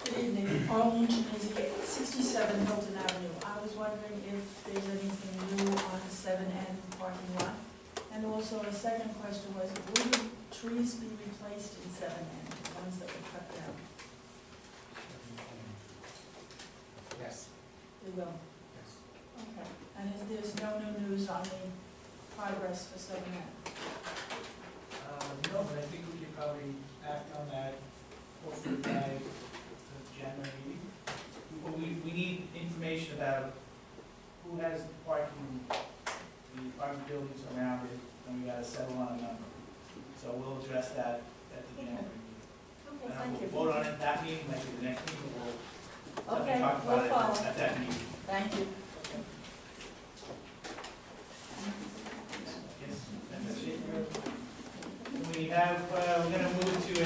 Good evening, Arlene Genizzi, 67 Hilton Avenue. I was wondering if there's anything new on the 7N parking lot? And also, a second question was, will the trees be replaced in 7N, the ones that were cut down? Yes. They will? Yes. Okay. And there's no new news on the progress for 7N? No, but I think we could probably act on that hopefully by the January meeting. We need information about who has the parking, the apartment buildings around it, and we gotta settle on a number. So we'll address that at the January meeting. Okay, And thank you. we'll vote on it at that meeting, maybe the next meeting, we'll Okay, talk we'll about it follow. at that meeting. Thank you. Yes, that's it. We have, we're gonna move to a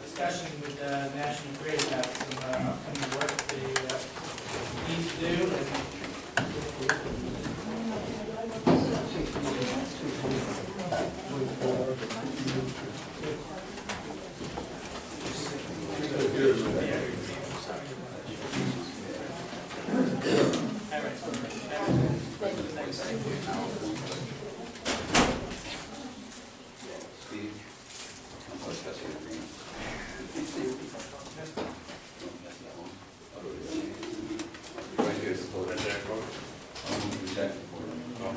discussion with National Grid about some upcoming work they need to do. Steve? Right here, it's called Red Jack Road. Red Jack before.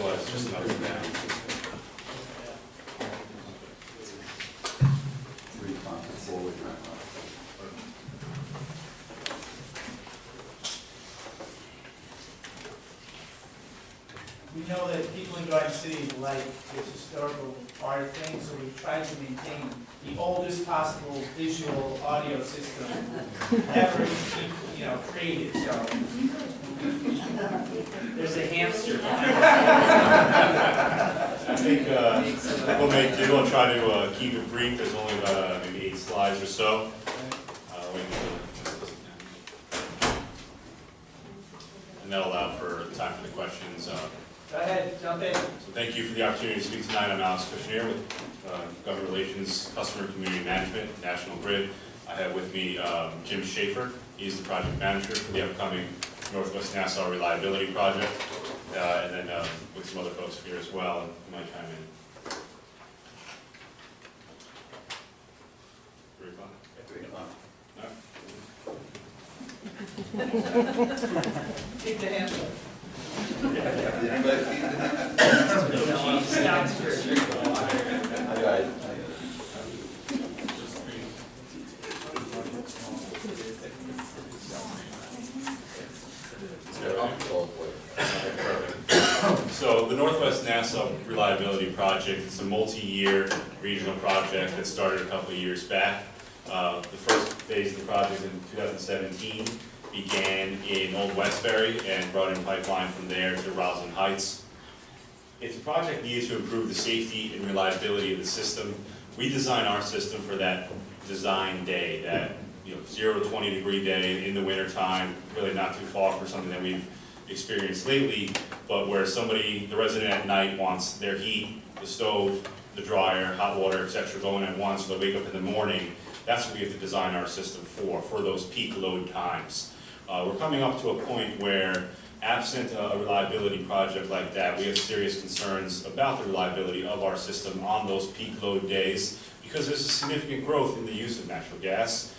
Otherwise, just up and down. 3 o'clock, 4 o'clock. We know that people in Garden City like this historical art thing, so we've tried to maintain the oldest possible visual audio system ever, created, so. There's a hamster. I think we'll make do. I'll try to keep it brief. There's only about maybe 8 slides or so. And that'll allow for time for the questions. Go ahead, jump in. So thank you for the opportunity to speak tonight. I'm Alex Kushner with Government Relations, Customer and Community Management, National Grid. I have with me Jim Schaefer. He's the project manager for the upcoming Northwest Nassau Reliability Project. And then with some other folks here as well, and you might chime in. 3 o'clock? 3 o'clock. Kick the hamster. So the Northwest Nassau Reliability Project is a multi-year regional project that started a couple of years back. The first phase of the project in 2017 began in Old Westbury and brought in pipeline from there to Roslyn Heights. It's a project needed to improve the safety and reliability of the system. We designed our system for that design day, that 0 to 20 degree day in the winter time, really not too far for something that we've experienced lately, but where the resident at night wants their heat, the stove, the dryer, hot water, etc. going at once, so they wake up in the morning. That's what we have to design our system for those peak load times. We're coming up to a point where, absent a reliability project like that, we have serious concerns about the reliability of our system on those peak load days, because there's a significant growth in the use of natural gas,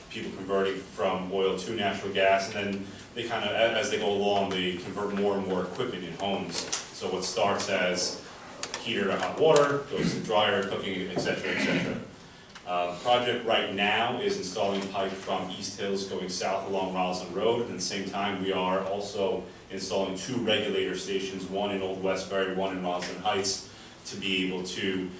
people converting from oil to natural gas, and then they kind of, as they go along, they convert more and more equipment in homes. So what starts as heater to hot water, goes to dryer, cooking, etc., etc. The project right now is installing pipe from East Hills going south along Roslyn Road. At the same time, we are also installing 2 regulator stations, one in Old Westbury, one in Roslyn Heights, to be able to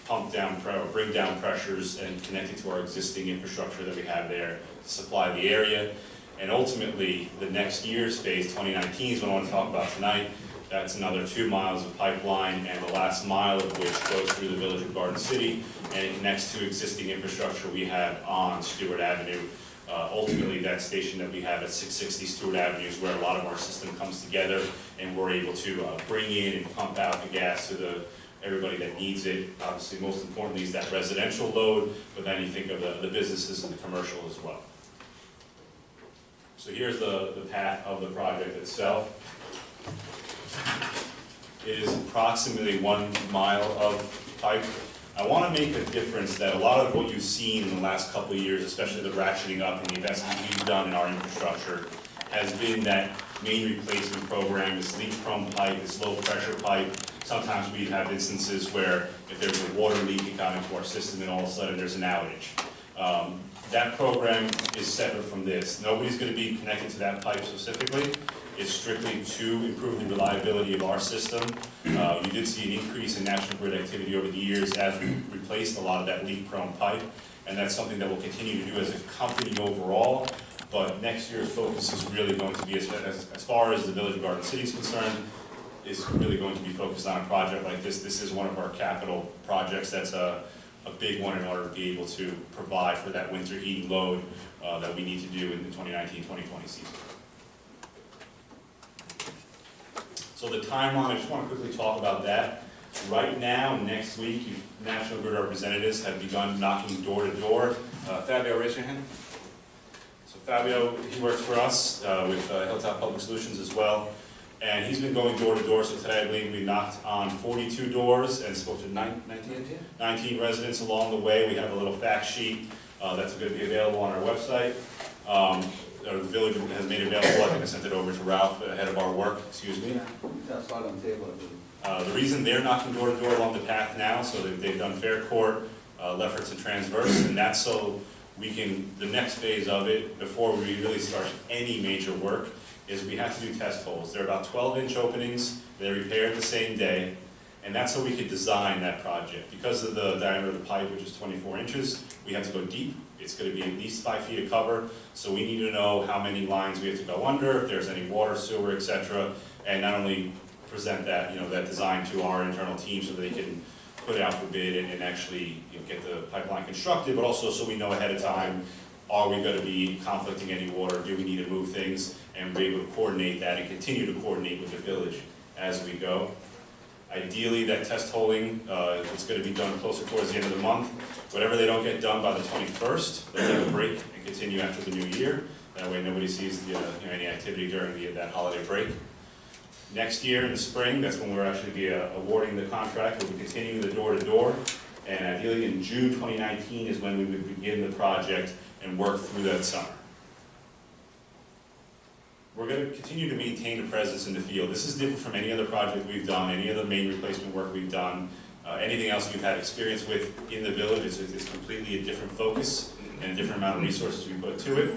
pump down, or bring down pressures and connect it to our existing infrastructure that we have there to supply the area. And ultimately, the next year's phase, 2019, is what I want to talk about tonight. That's another 2 miles of pipeline, and the last mile of which goes through the village of Garden City, and it connects to existing infrastructure we have on Stewart Avenue. Ultimately, that station that we have at 660 Stewart Avenue is where a lot of our system comes together, and we're able to bring in and pump out the gas to everybody that needs it. Obviously, most importantly is that residential load, but then you think of the businesses and the commercial as well. So here's the path of the project itself. It is approximately 1 mile of pipe. I want to make a difference that a lot of what you've seen in the last couple of years, especially the ratcheting up and the investment we've done in our infrastructure, has been that main replacement program, this leak-prone pipe, this low-pressure pipe. Sometimes we have instances where if there's a water leak out into our system and all of a sudden there's an outage. That program is separate from this. Nobody's going to be connected to that pipe specifically. It's strictly to improve the reliability of our system. You did see an increase in National Grid activity over the years as we replaced a lot of that leak-prone pipe, and that's something that we'll continue to do as a company overall. But next year's focus is really going to be, as far as the Village of Garden City is concerned, is really going to be focused on a project like this. This is one of our capital projects that's a big one in order to be able to provide for that winter heating load that we need to do in the 2019-2020 season. So the timeline, I just want to quickly talk about that. Right now, next week, National Grid representatives have begun knocking door to door. Fabio, raise your hand. So Fabio, he works for us with Hilltop Public Solutions as well. And he's been going door to door, so today I believe we knocked on 42 doors and spoke to 19 residents along the way. We have a little fact sheet that's going to be available on our website. or the village has made available. I think I sent it over to Ralph ahead of our work, excuse me. The reason they're knocking door to door along the path now, so they've done Faircourt, Lefferts and Transverse, and that's so we can, the next phase of it, before we really start any major work, is we have to do test holes. They're about 12-inch openings, they're repaired the same day, and that's how we could design that project. Because of the diameter of the pipe, which is 24 inches, we have to go deep. It's going to be at least 5 feet of cover, so we need to know how many lines we have to go under, if there's any water, sewer, etc., and not only present that, that design to our internal team so they can put it out for bid and actually get the pipeline constructed, but also so we know ahead of time, are we going to be conflicting any water, do we need to move things, and be able to coordinate that and continue to coordinate with the village as we go. Ideally, that test holing is going to be done closer towards the end of the month. Whatever they don't get done by the 21st, they'll take a break and continue after the new year. That way nobody sees any activity during that holiday break. Next year in the spring, that's when we'll actually be awarding the contract. We'll be continuing the door-to-door. And ideally in June 2019 is when we would begin the project and work through that summer. We're going to continue to maintain a presence in the field. This is different from any other project we've done, any other main replacement work we've done, anything else we've had experience with in the village. It's completely a different focus and a different amount of resources we put to it.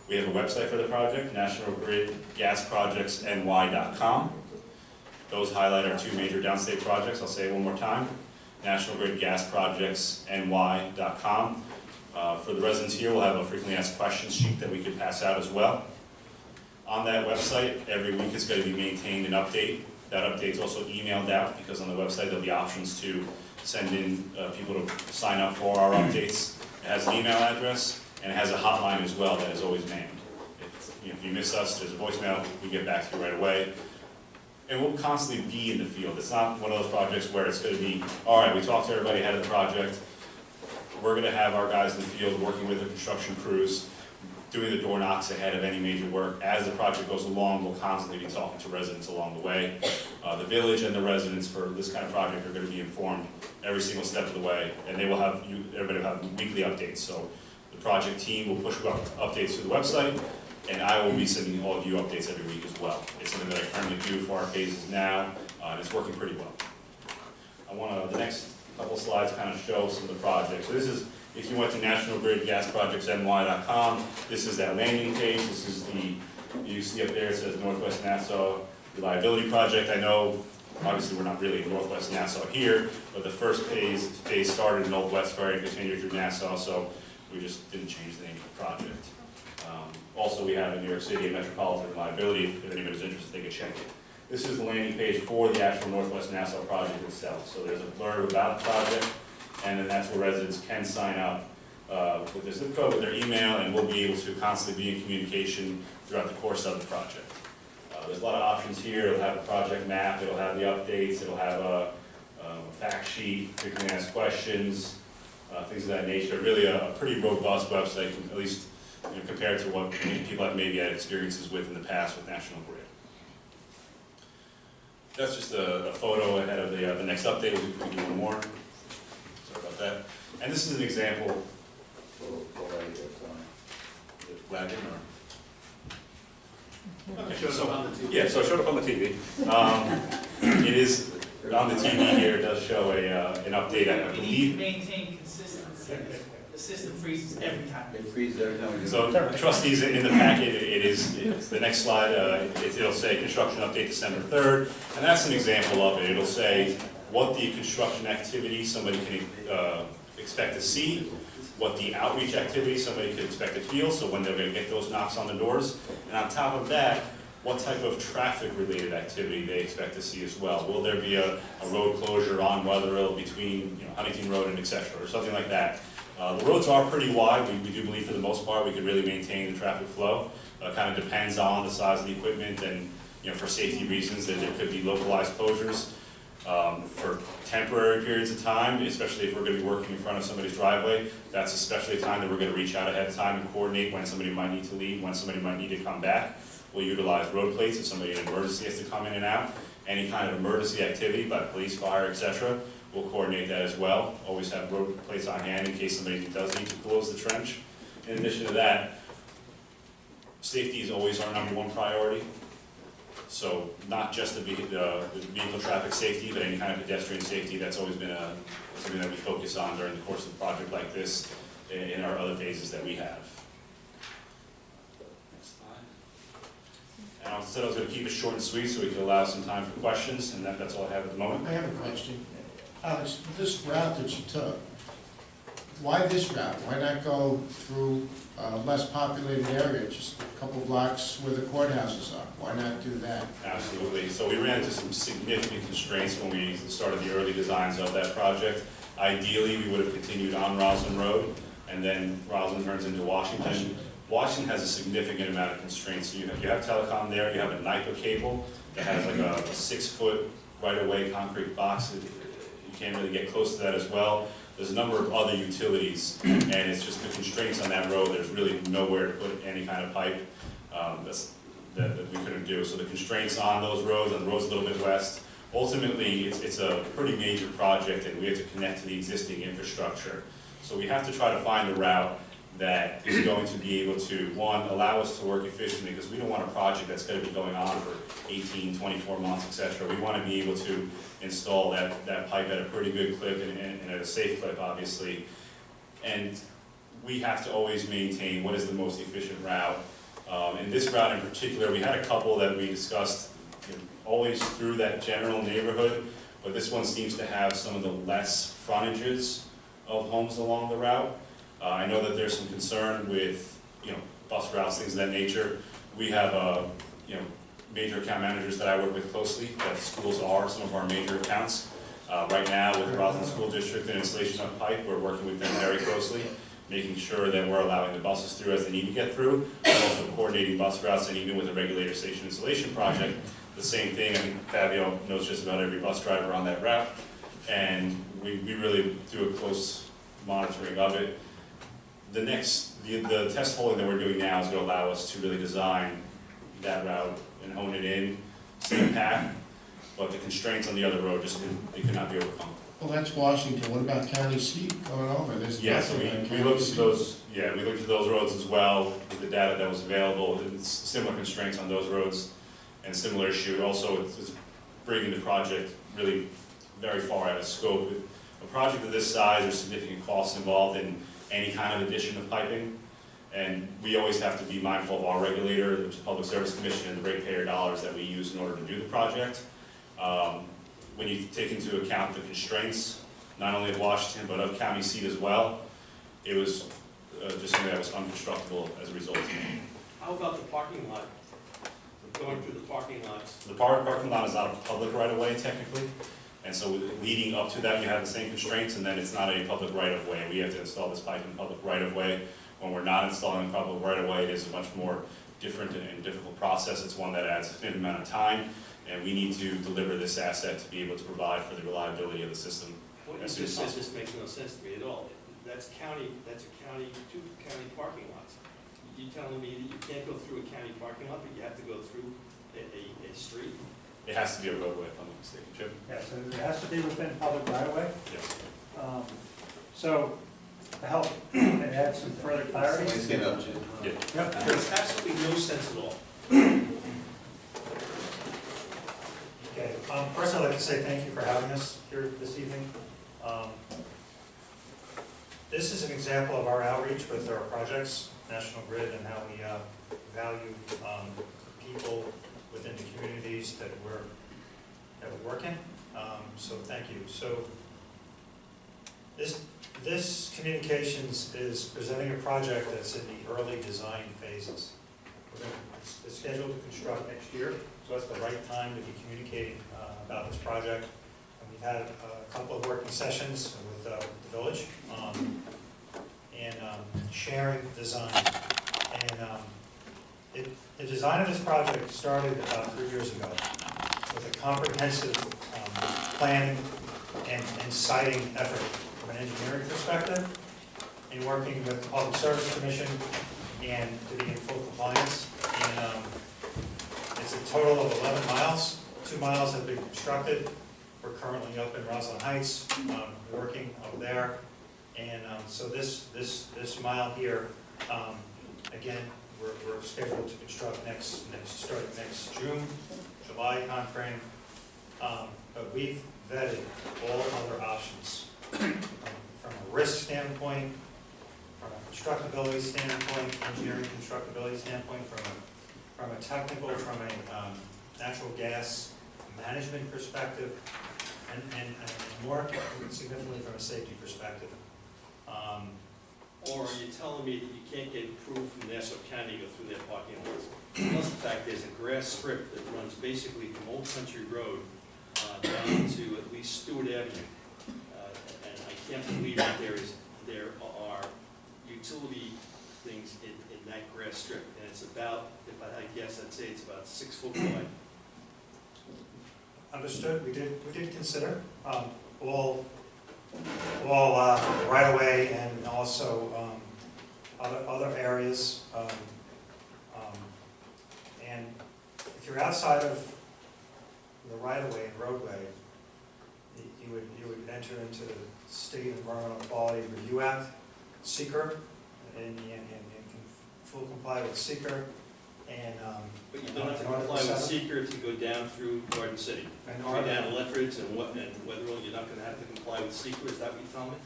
We have a website for the project, National Grid GasProjectsNY.com. Those highlight our 2 major downstate projects. I'll say it one more time, National Grid GasProjectsNY.com. For the residents here, we'll have a frequently asked questions sheet that we can pass out as well. On that website, every week it's going to be maintained an update. That update's also emailed out because on the website there'll be options to send in people to sign up for our updates. It has an email address and it has a hotline as well that is always manned. If you miss us, there's a voicemail, we get back to you right away. And we'll constantly be in the field. It's not one of those projects where it's going to be, all right, we talked to everybody ahead of the project. We're going to have our guys in the field working with the construction crews, doing the door knocks ahead of any major work. As the project goes along, we'll constantly be talking to residents along the way. The village and the residents for this kind of project are going to be informed every single step of the way, and they will have, everybody will have weekly updates. So the project team will push updates to the website, and I will be sending all of you updates every week as well. It's something that I currently do for our phases now, and it's working pretty well. I want to, the next couple slides kind of show some of the projects. So this is, if you went to National Grid GasProjectsNY.com, this is that landing page. This is the, you see up there, it says Northwest Nassau Reliability Project. I know, obviously we're not really in Northwest Nassau here, but the first phase started in Old Westbury and continued through Nassau, so we just didn't change the name of the project. Also, we have in New York City a Metropolitan Reliability. If anybody's interested, they can check it. This is the landing page for the actual Northwest Nassau project itself. So there's a blurb about the project, and then that's where residents can sign up with their zip code, with their email, and we'll be able to constantly be in communication throughout the course of the project. There's a lot of options here. It'll have a project map, it'll have the updates, it'll have a fact sheet, frequently asked questions, things of that nature. Really a pretty robust website, at least compared to what people have maybe had experiences with in the past with National Grid. That's just a photo ahead of the next update. We'll do one more. Sorry about that. And this is an example. Lagging or? Okay, so yeah, so it showed up on the TV. It is on the TV here. It does show an update. I We need to believe. maintain consistency. The system freezes every time. It freezes every time we do it. So trustees, in the packet, it's the next slide. It'll say construction update December 3rd, and that's an example of it. It'll say what the construction activity somebody can expect to see, what the outreach activity somebody could expect to feel, so when they're going to get those knocks on the doors, and on top of that, what type of traffic-related activity they expect to see as well. Will there be a road closure on Wetherill between Huntington Road and et cetera, or something like that. The roads are pretty wide. We do believe for the most part we can really maintain the traffic flow. Kind of depends on the size of the equipment, and for safety reasons that there could be localized closures. For temporary periods of time, especially if we're going to be working in front of somebody's driveway, that's especially a time that we're going to reach out ahead of time and coordinate when somebody might need to leave, when somebody might need to come back. We'll utilize road plates if somebody in an emergency has to come in and out. Any kind of emergency activity by police, fire, etc. We'll coordinate that as well. Always have road plates on hand in case somebody does need to close the trench. In addition to that, safety is always our #1 priority. So not just the vehicle traffic safety, but any kind of pedestrian safety, that's always been something that we focus on during the course of a project like this in our other phases that we have. Next slide. And I said I was going to keep it short and sweet so we could allow some time for questions, and that's all I have at the moment. I have a question. Alex, this route that you took, why this route? Why not go through a less populated area, just a couple blocks where the courthouses are? Why not do that? Absolutely. So we ran into some significant constraints when we started the early designs of that project. Ideally, we would have continued on Roslyn Road, and then Roslyn turns into Washington. Washington has a significant amount of constraints. So you have telecom there, you have a NIPA cable that has like a 6-foot right-of-way concrete box. You can't really get close to that as well. There's a number of other utilities, and it's just the constraints on that road. There's really nowhere to put any kind of pipe that we couldn't do. So the constraints on those roads, and the roads a little bit west, ultimately it's a pretty major project, and we have to connect to the existing infrastructure. So we have to try to find a route that is going to be able to, one, allow us to work efficiently, because we don't want a project that's going to be going on for 18, 24 months, etc. We want to be able to install that pipe at a pretty good clip and at a safe clip, obviously. And we have to always maintain what is the most efficient route. In this route in particular, we had a couple that we discussed always through that general neighborhood, but this one seems to have some of the less frontages of homes along the route. I know that there's some concern with, bus routes, things of that nature. We have, major account managers that I work with closely, that schools are some of our major accounts. Right now, with the Roslyn School District and installation of pipe, we're working with them very closely, making sure that we're allowing the buses through as they need to get through, but also coordinating bus routes, and even with the regulator station installation project, the same thing. I think Fabio knows just about every bus driver on that route, and we really do a close monitoring of it. The test holing that we're doing now is going to allow us to really design that route and hone it in, same path, but the constraints on the other road they could not be overcome. Well, that's Washington. What about County Seat going over? There's Yeah, so we looked at those. Yeah, we looked at those roads as well with the data that was available. It's similar constraints on those roads, and similar issue. Also, it's bringing the project really very far out of scope. With a project of this size, there's significant costs involved in any kind of addition of piping, and we always have to be mindful of our regulator, which is the Public Service Commission, and the ratepayer dollars that we use in order to do the project. When you take into account the constraints, not only of Washington, but of County Seat as well, it was just something that was unconstructible as a result. How about the parking lot? Going through the parking lots? The parking lot is not a public right-of-way technically, and so leading up to that, you have the same constraints, and then it's not a public right-of-way. We have to install this pipe in public right-of-way. When we're not installing public right-of-way, it is a much more different and difficult process. It's one that adds a significant amount of time, and we need to deliver this asset to be able to provide for the reliability of the system. What you just said just makes no sense to me at all. That's two county parking lots. You telling me that you can't go through a county parking lot, but you have to go through a street? It has to be a roadway, if I'm not mistaken, Jim? Yeah, so it has to be within public right-of-way? Yes. So, to help add some further clarity. Please get up, Jim. Yeah. Yep. Makes absolutely no sense at all. Okay, first I'd like to say thank you for having us here this evening. This is an example of our outreach with our projects, National Grid, and how we value people within the communities that we work in. So thank you. So this communications is presenting a project that's in the early design phases. It's scheduled to construct next year, so that's the right time to be communicating about this project. And we've had a couple of working sessions with the village and sharing design. And the design of this project started about 3 years ago with a comprehensive planning and siting effort from an engineering perspective, in working with the Public Service Commission and to be in full compliance. And it's a total of 11 miles. 2 miles have been constructed. We're currently up in Roslyn Heights, working up there. And so this mile here, again, we're scheduled to construct start next June, July timeframe. But we've vetted all other options from a risk standpoint, from a constructability standpoint, engineering constructability standpoint, from a technical, from a natural gas management perspective, and more significantly from a safety perspective. Or are you telling me that you can't get approved from Nassau County to go through their parking lots? Plus the fact there's a grass strip that runs basically from Old Country Road down to at least Stewart Avenue. And I can't believe that there are utility things in that grass strip. And it's about, if I guess, I'd say it's about 6 foot wide. Understood. We did consider all right away and also other areas. And if you're outside of the right of way and roadway, you would enter into the State Environmental Quality Review Act, SEQR, and full comply with SEQR. And but you don't have to comply with SEQR to go down through Garden City. And go down to Lefferts and Weatherall, you're not going to have to comply with SEQR. Is that what you're telling me?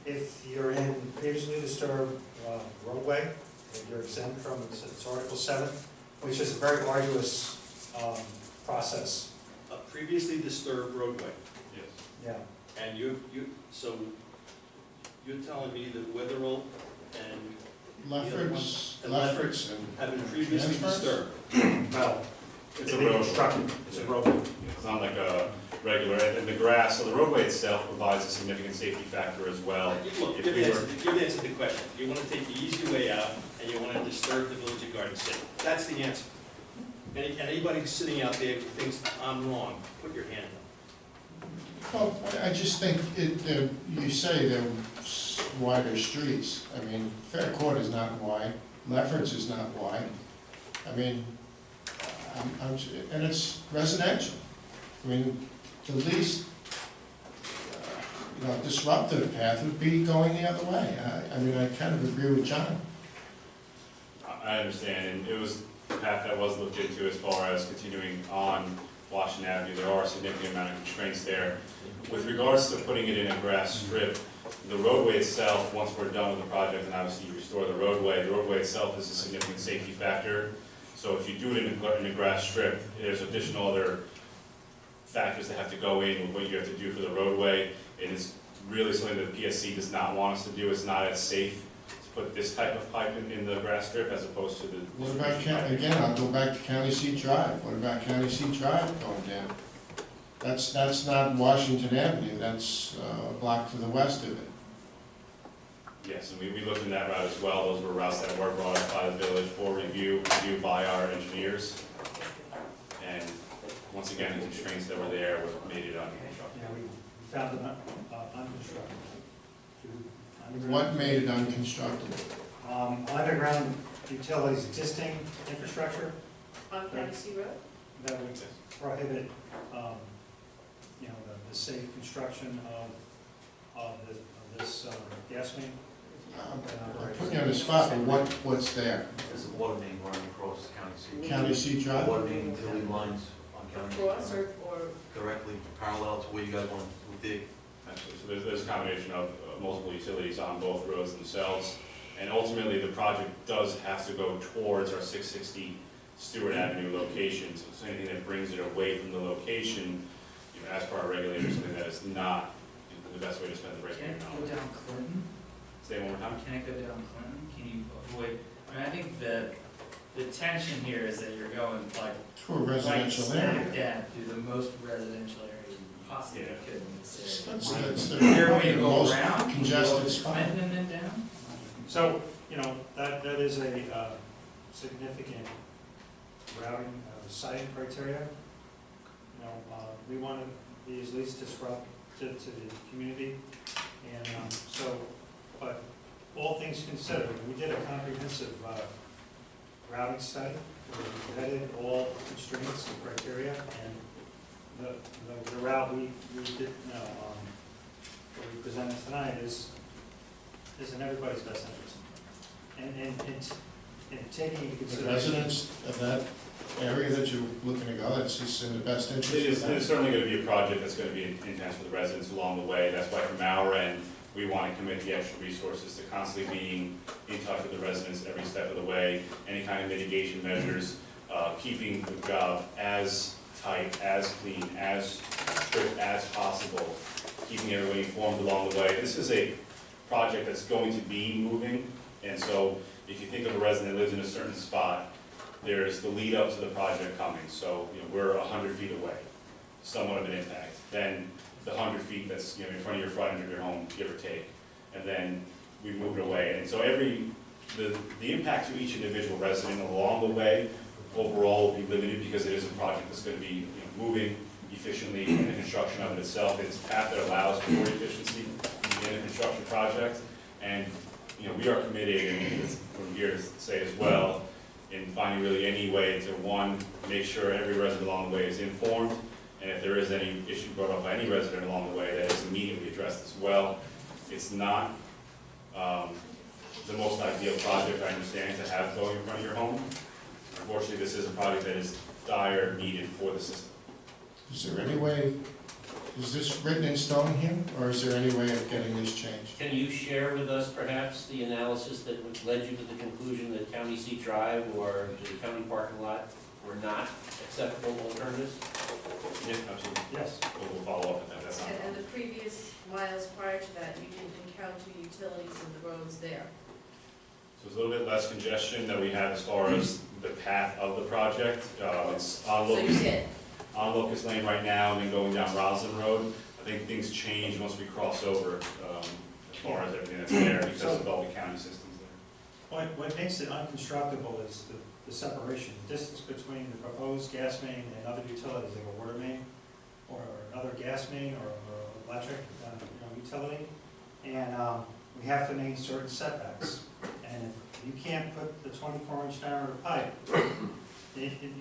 If you're in previously disturbed roadway, you're exempt from it's Article 7, which is a very arduous process. A previously disturbed roadway. Yes. Yeah. And so you're telling me that Weatherall and Lefferts have been previously disturbed? Well, It's a road. It's a roadway. It's not like a regular, and the grass, so the roadway itself provides a significant safety factor as well. Look, If you've we were- answered the question. You want to take the easy way out, and you want to disturb the village of Garden City. That's the answer. And anybody who's sitting out there who thinks I'm wrong, put your hand up. Well, I just think you say they're wider streets. I mean, Faircourt is not wide, Lefferts is not wide. I mean, and it's residential. I mean, the least, disruptive path would be going the other way. I mean, I kind of agree with John. I understand, and it was the path that was looked into as far as continuing on Washington Avenue. There are a significant amount of constraints there. With regards to putting it in a grass strip, the roadway itself, once we're done with the project, and obviously you restore the roadway itself is a significant safety factor. So if you do it in a grass strip, there's additional other factors that have to go in with what you have to do for the roadway. It is really something that the PSC does not want us to do. It's not as safe to put this type of pipe in the grass strip as opposed to the. What about, again, I'll go back to County Seat Drive. What about County Seat Drive going down? That's not Washington Avenue, that's a block to the west of it. Yes, and we looked in that route as well. Those were routes that were brought up by the village for review by our engineers. And once again, the constraints that were there made it unconstructed. Yeah, we found them unconstructed. What made it unconstructed? Underground utilities, existing infrastructure On County C Road? that would prohibit, the safe construction of this gas main. I'm putting you on the spot, but what's there? There's a water main running across County Seat. County Seat Drive? Water main utility lines on County Seat. Across or Directly parallel to where you guys want to dig. Actually, so there's a combination of multiple utilities on both roads themselves. And ultimately, the project does have to go towards our 660 Stewart Avenue location. So anything that brings it away from the location, as per our regulators, something that is not the best way to spend the rate. Can it go down Clinton? Say it one more time. Can it go down Clinton? Can you avoid, I think the tension here is that you're going like To a residential right area. smack dab through the most residential area you possibly could in this area. That's the Is there a way to go most around? Can you go congested up spot. Clinton and then down? So, that is a significant routing siting criteria. We want to be as least disruptive to the community. And but all things considered, we did a comprehensive routing study where we vetted all constraints and criteria, and the route we did, what we presented tonight is in everybody's best interest. And taking into The consideration. residents of that area that you're looking to go, that's just in the best interest It of is, them. it's certainly gonna be a project that's gonna be intense for the residents along the way. That's why from our end, we wanna commit the extra resources to constantly being in touch with the residents every step of the way, any kind of mitigation measures, keeping the job as tight, as clean, as strict as possible, keeping everybody informed along the way. This is a project that's going to be moving, and so if you think of a resident that lives in a certain spot, there's the lead up to the project coming. So, we're 100 feet away, somewhat of an impact. Then the 100 feet that's, in front of your front end of your home, give or take. And then we move it away. And so the impact to each individual resident along the way overall will be limited because it is a project that's going to be moving efficiently in the construction of it itself. It's a path that allows for more efficiency in a construction project. And we are committed, and we're here to say as well, in finding really any way to, one, make sure every resident along the way is informed, and if there is any issue brought up by any resident along the way, that is immediately addressed as well. It's not the most ideal project, I understand, to have going in front of your home. Unfortunately, this is a project that is dire needed for the system. Is there any way, is this written in stone here, or is there any way of getting this changed? Can you share with us perhaps the analysis that led you to the conclusion that County Seat Drive or the county parking lot were not acceptable alternatives? Yeah, absolutely. Yes. We'll follow up with that, that's not. And the previous miles prior to that, you can encounter utilities in the roads there. So it's a little bit less congestion that we have as far as the path of the project. It's on So you Locust, did. on Locust Lane right now, and then going down Roslyn Road. I think things change once we cross over, as far as everything that's there, because of all the county systems there. What makes it unconstructible is the separation, the distance between the proposed gas main and other utilities, like a water main, or another gas main, or electric, utility. And we have to maintain certain setbacks. And if you can't put the 24-inch diameter pipe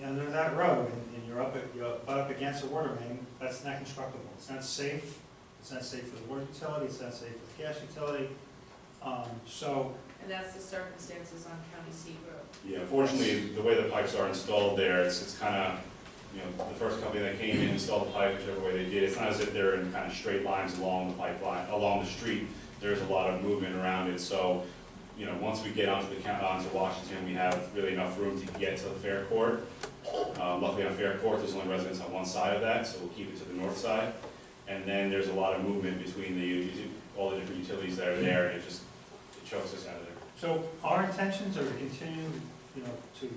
under that road, and you're up against a water main, that's not constructible. It's not safe. It's not safe for the water utility. It's not safe for the gas utility. And that's the circumstances on County Seat Road. Yeah, unfortunately, the way the pipes are installed there, it's kind of, the first company that came in installed the pipe, whichever way they did. It's not as if they're in kind of straight lines along the pipeline, along the street. There's a lot of movement around it, so, once we get onto Washington, we have really enough room to get to the Fair Court. Luckily on Fair Court, there's only residents on one side of that, so we'll keep it to the north side. And then there's a lot of movement between all the different utilities that are there, and it chokes us out of there. So our intentions are to continue, to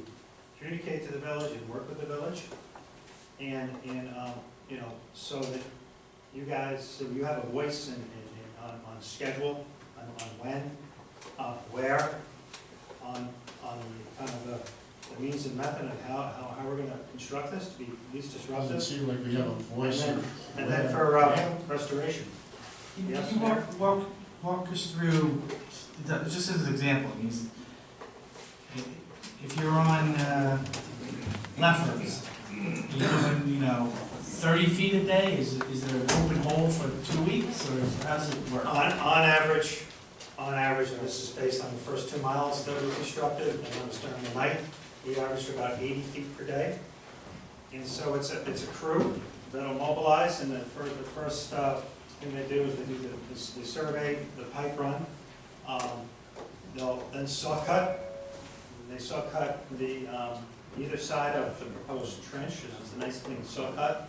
communicate to the village and work with the village, and so that you guys, so you have a voice on schedule, on when, where, on kind of the means and method of how we're gonna construct this to be least disruptive. Doesn't seem like we have a voice. And then for restoration. Yes, Can you walk us through, just as an example, if you're on Lefferts, you're doing, 30 feet a day, is there an open hole for 2 weeks, or how does it work? On average, and this is based on the first 2 miles that we constructed, and that was during the night, we averaged about 80 feet per day. And so it's a crew that'll mobilize, and the first thing they do is they survey the pipe run. They'll then saw cut. They saw cut the either side of the proposed trench, which is a nice clean saw cut,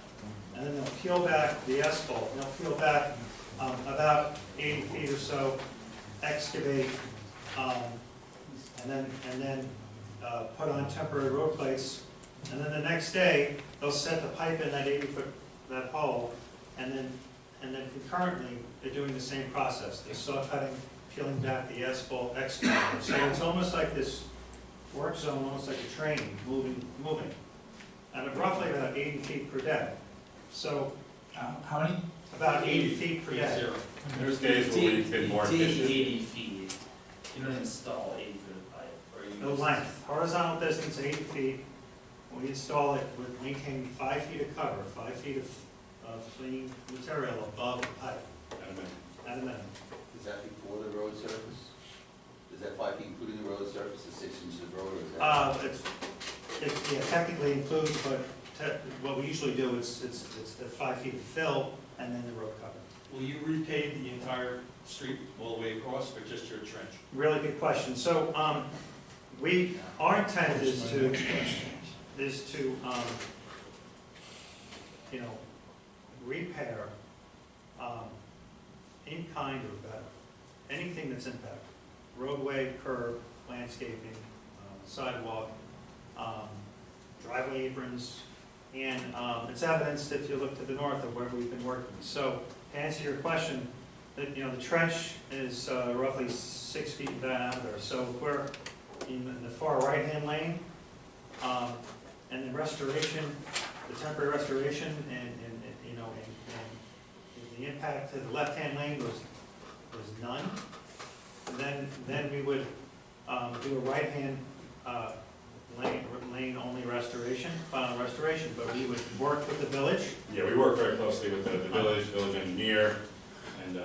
and then they'll peel back the asphalt. And they'll peel back about 80 feet or so, excavate, and then put on temporary road plates. And then the next day, they'll set the pipe in that 80-foot that hole, and then concurrently, they're doing the same process. They're saw cutting, peeling back the asphalt, excavating. So it's almost like this work zone, almost like a train moving. And roughly about 80 feet per day. So. How many? About 80 feet per day. There's days where we've been more efficient. 80 feet, you don't install 80 foot of pipe, or you. The length, horizontal distance 80 feet. We install it with maintaining 5 feet of cover, 5 feet of clean material above the pipe. At a minimum. At a minimum. Is that before the road surface? Is that 5 feet including the road surface, is 6 inches of road, or is that? Yeah, technically includes, but what we usually do is, it's the 5 feet of fill and then the road cover. Will you repave the entire street all the way across, or just your trench? Really good question. So, our intent is to, repair, in kind or better, anything that's impacted. Roadway, curb, landscaping, sidewalk, driveway aprons, and, it's evidenced if you look to the north of where we've been working. So, to answer your question, the trench is, roughly 6 feet in diameter. So if we're in the far right-hand lane, and the restoration, the temporary restoration, and the impact to the left-hand lane was none. And then we would do a right-hand lane only restoration, final restoration, but we would work with the village. Yeah, we work very closely with the village engineer, and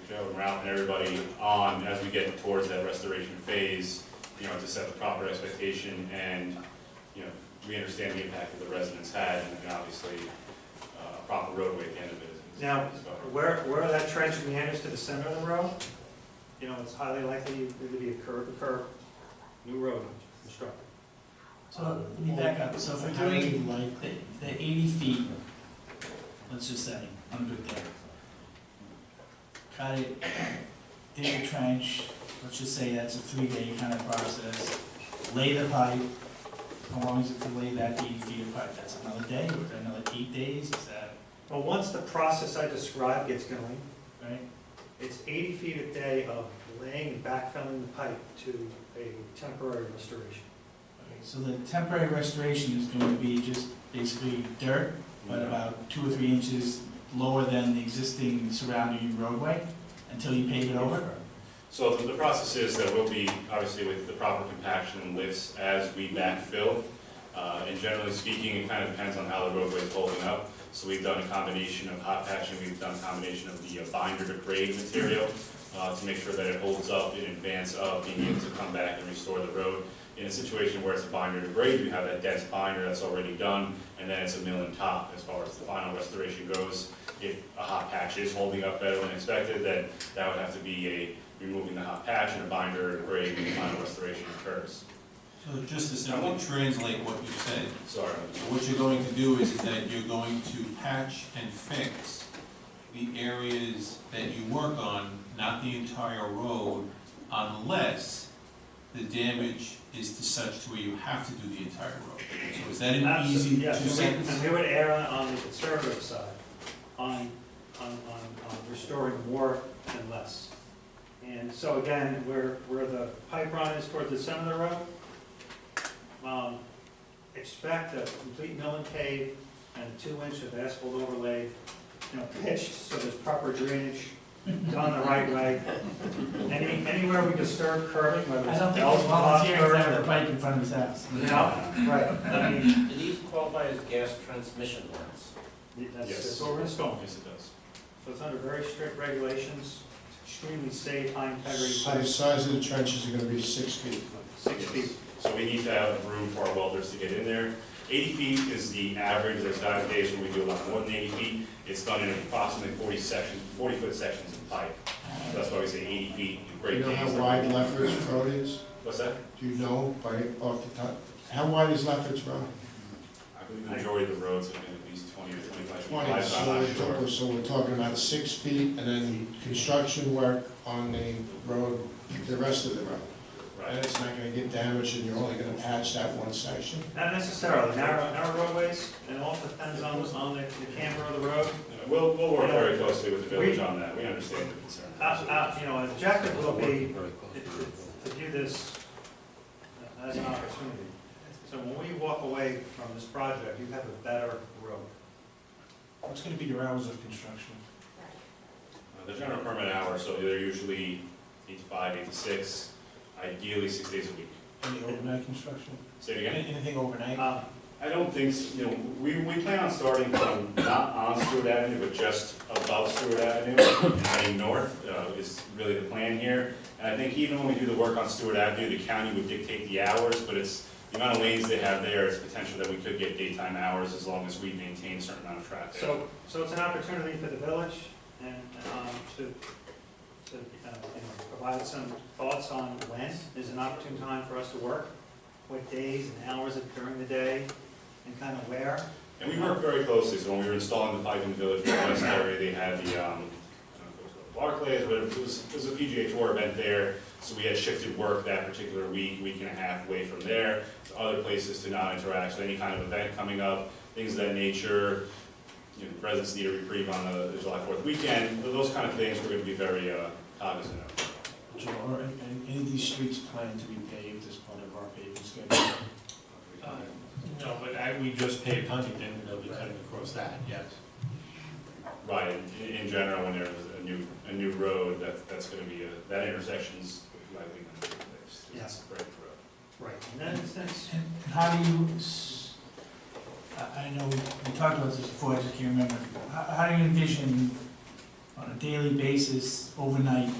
Joe and Ralph and everybody on as we get towards that restoration phase, to set the proper expectation, and we understand the impact that the residents had, and obviously a proper roadway at the end of it. Now, where that trench meanders to the center of the road, it's highly likely there to be a curb, new road constructed. So, let me back up, so if we're doing the 80 feet, let's just say, I'm good there. Cut it, dig a trench, let's just say that's a 3-day kind of process. Lay the pipe, how long is it to lay that 80 feet of pipe? That's another day, or is that another 8 days, is that? Well, once the process I described gets going, Right? it's 80 feet a day of laying and backfilling the pipe to a temporary restoration. Okay, so the temporary restoration is going to be just basically dirt, but about 2 or 3 inches lower than the existing surrounding roadway, until you pave it over? So the process is that we'll be, obviously with the proper compaction and lifts as we backfill. And generally speaking, it kind of depends on how the roadway is holding up. So we've done a combination of hot patching, we've done a combination of the binder to grade material to make sure that it holds up in advance of being able to come back and restore the road. In a situation where it's a binder to grade, we have that dense binder that's already done, and then it's a mill and top as far as the final restoration goes. If a hot patch is holding up better than expected, then that would have to be removing the hot patch and a binder to grade when the final restoration occurs. So just to simply translate what you said, Sorry. so what you're going to do is that you're going to patch and fix the areas that you work on, not the entire road, unless the damage is to such to where you have to do the entire road. So is that an easy Yes, two-sentence? and we would err on the conservative side, on restoring more than less. And so again, where the pipe run is toward the center of the road, expect a complete mill and pave and 2 inch of asphalt overlay, pitched so there's proper drainage, done the right way. Anywhere we disturb curbing, whether I it's don't think bells he's and box volunteering to have curb the pipe in front of his house. No, right, I mean, Do these qualify as gas transmission lines? that's what we're installing. Yes, it does. So it's under very strict regulations, extremely safe, high integrity So the pipe, size of the trenches are gonna be 6 feet. 6 feet. So we need to have room for our welders to get in there. 80 feet is the average. There's days when we do a lot more than 80 feet. It's done in approximately 40-foot sections of pipe. So that's why we say 80 feet. In Do great you know days. how wide Lefferts Road is? What's that? Do you know off the top? How wide is Lefferts Road? I believe the majority of the roads have been at least 20 or 25 feet 20, wide, but I'm not sure. so we're talking about 6 feet, and then construction work on the road, the rest of the road. And Right. it's not gonna get damaged, and you're only gonna patch that one section? Not necessarily, narrow roadways, and it all depends on the camber of the road. We'll work very closely with the village on that. We understand the concern. The objective will be to view this as an opportunity. So when we walk away from this project, you have a better road. What's gonna be your hours of construction? The general permit hours, so they're usually 8 to 5, 8 to 6, ideally 6 days a week. Any overnight construction? Say it again? Anything overnight? I don't think, you know, we plan on starting from not on Stewart Avenue, but just above Stewart Avenue and heading north is really the plan here. And I think even when we do the work on Stewart Avenue, the county would dictate the hours, but it's the amount of lanes they have there, it's potential that we could get daytime hours as long as we maintain a certain amount of traffic. So it's an opportunity for the village and to provide some thoughts on when is an opportune time for us to work, what days and hours during the day, and kind of where. And we work very closely, so when we were installing the pipe in the village for the west area, they had the, I don't know if it was Barclays, but it was a PGA Tour event there, so we had shifted work that particular week and a half away from there, to other places to not interact, so any kind of event coming up, things of that nature, you know, residents need a reprieve on the July 4th weekend, those kind of things we're going to be very cognizant of. Joe, are any of these streets planned to be paved as part of our paving schedule? No, but we just paved Huntington, and they'll be cutting across that, yes. Right, in general, when there's a new road, that's going to be, that intersection's likely going to be fixed. Yes. Right road. Right, in that instance, And how do you, I know we talked about this before, I just can't remember. How do you envision on a daily basis, overnight,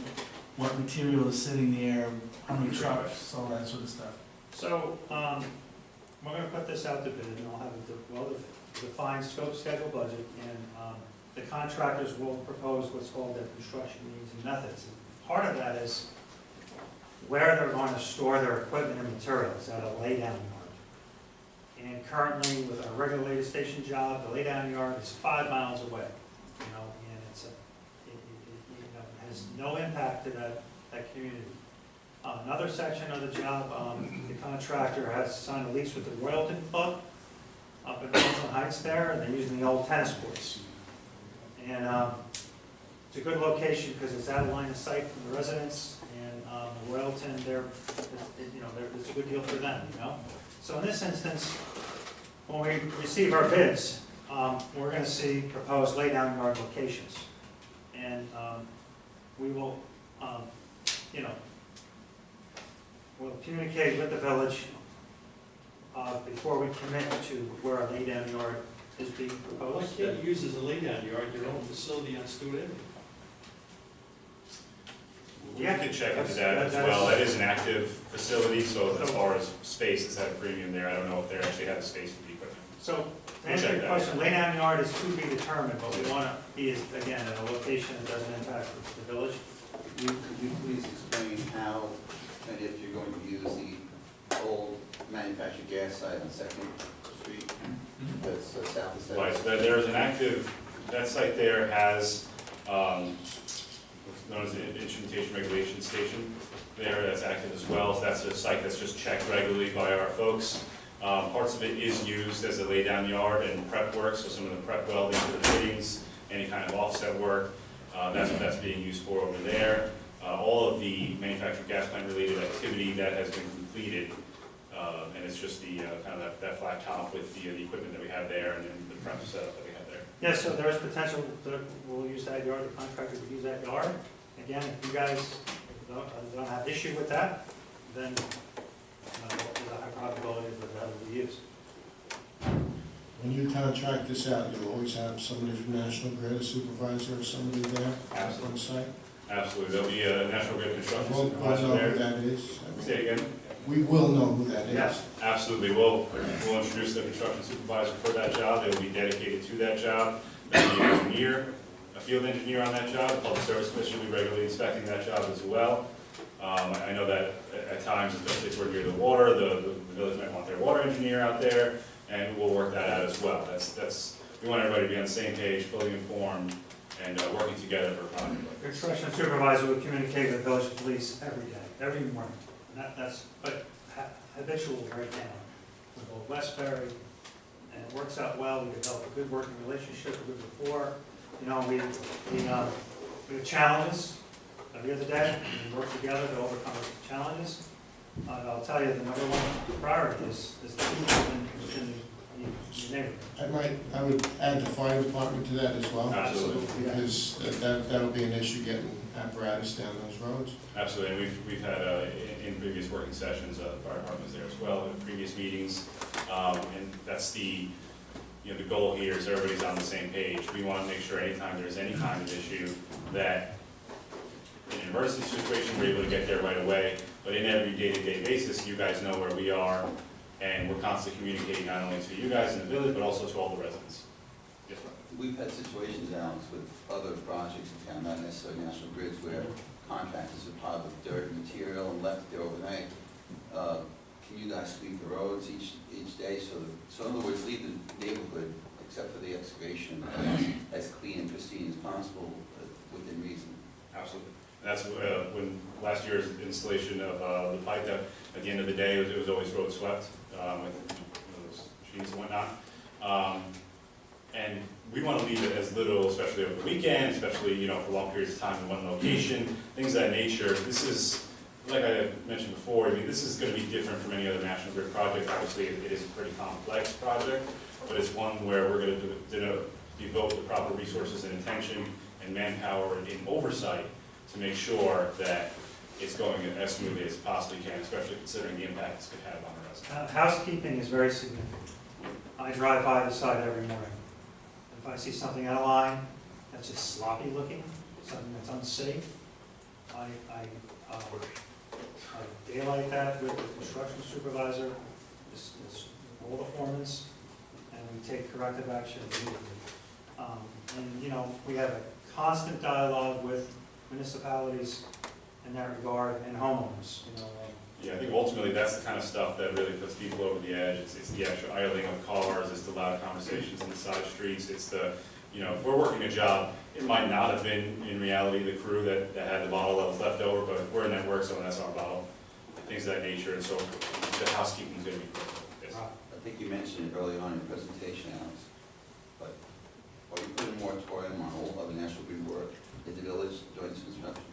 what material is sitting there, how many trucks, all that sort of stuff? so, we're gonna put this out to bid, and I'll have a well-defined scope, schedule, budget, and, the contractors will propose what's called their construction needs and methods. And part of that is where they're going to store their equipment and materials at a laydown yard. And currently, with our regulated station job, the laydown yard is 5 miles away, you know, and it's it has no impact to that community. Another section of the job, the contractor has signed a lease with the Royalton Club up in Royalton Heights there, and they're using the old tennis courts. And it's a good location because it's out of line of sight from the residents, and Royalton, it's a good deal for them, you know? So in this instance, when we receive our bids, we're gonna see proposed laydown yard locations. And we will, we'll communicate with the village before we commit to where a laydown yard is being Why proposed. can't you use as a laydown yard your own facility on Stewart Avenue? We Yeah, could check into that's- that as that well. is- That is an active facility, so as far as space, it's at a premium there. I don't know if they actually have space for the equipment. So, to We'll answer check your that. question, laydown yard is to be determined, but we want to be, again, at a location that doesn't impact the village. Could you please explain how and if you're going to use the old manufactured gas site on Second Street that's south of Second? Right, so there's an active, that site there has what's known as the instrumentation regulation station there that's active as well. So that's a site that's just checked regularly by our folks. Parts of it is used as a laydown yard and prep work, so some of the prep welding for the fittings, any kind of offset work, that's what that's being used for over there. All of the manufactured gas plant related activity that has been completed, and it's just the kind of that flat top with the equipment that we have there and then the prep setup that we have there. Yes, so there's potential that we'll use that yard, the contractor will use that yard. Again, if you guys don't have issue with that, then there's a high probability that that will be used. When you contract this out, you'll always have somebody from National Grid, a supervisor or somebody there on site? Absolutely, there'll be a National Grid construction We'll supervisor know there. who that is. Say it again? We will know who that is. Yes, absolutely. We'll introduce the construction supervisor for that job. They will be dedicated to that job. There'll be an engineer, a field engineer on that job. The Public Service Commission will be regularly inspecting that job as well. I know that at times, especially if we're near the water, the village might want their water engineer out there, and we'll work that out as well. We want everybody to be on the same page, fully informed, and working together for a common goal. Construction supervisor will communicate with village police every day, every morning. But habitual right now with Old Westbury, and it works out well. We develop a good working relationship, a good rapport. You know, we have challenges every other day, and we work together to overcome those challenges. I'll tell you, the number one priority is the people in the neighborhood. I would add the fire department to that as well. Absolutely. Because that'll be an issue getting apparatus down those roads. Absolutely, and we've had, in previous working sessions, the fire department was there as well, in previous meetings. And that's the goal here is everybody's on the same page. We want to make sure anytime there's any kind of issue that in an emergency situation, we're able to get there right away. But in every day-to-day basis, you guys know where we are, and we're constantly communicating not only to you guys in the village, but also to all the residents. Yes, sir. We've had situations, Alex, with other projects in town, not necessarily National Grids, where contractors have piled with dirt and material and left it there overnight. Can you guys sweep the roads each day, so in other words, leave the neighborhood, except for the excavation, as clean and pristine as possible, within reason? Absolutely. That's when last year's installation of the pipe, that at the end of the day, it was always road swept, with those sheets and whatnot. And we want to leave it as little, especially over the weekend, especially for long periods of time in one location, things of that nature. This is, like I mentioned before, I mean, this is going to be different from any other National Grid project. Obviously, it is a pretty complex project, but it's one where we're going to devote the proper resources and attention and manpower and oversight to make sure that it's going as smoothly as it possibly can, especially considering the impact this could have on the residents. Housekeeping is very significant. I drive by the site every morning. If I see something out of line that's just sloppy looking, something that's unsafe, I daylight that with the construction supervisor, all the foremans, and we take corrective action immediately. And we have a constant dialogue with municipalities in that regard and homeowners. Yeah, I think ultimately that's the kind of stuff that really puts people over the edge. It's the actual idling of cars, it's the loud conversations on the side streets, it's the, if we're working a job, it might not have been in reality the crew that had the bottle that was left over, but if we're in that work zone, that's our bottle, things of that nature, and so the housekeeping is going to be critical. Yes. I think you mentioned it early on in your presentation, Alex, but are you putting a moratorium on all other National Grid work in the village during this construction?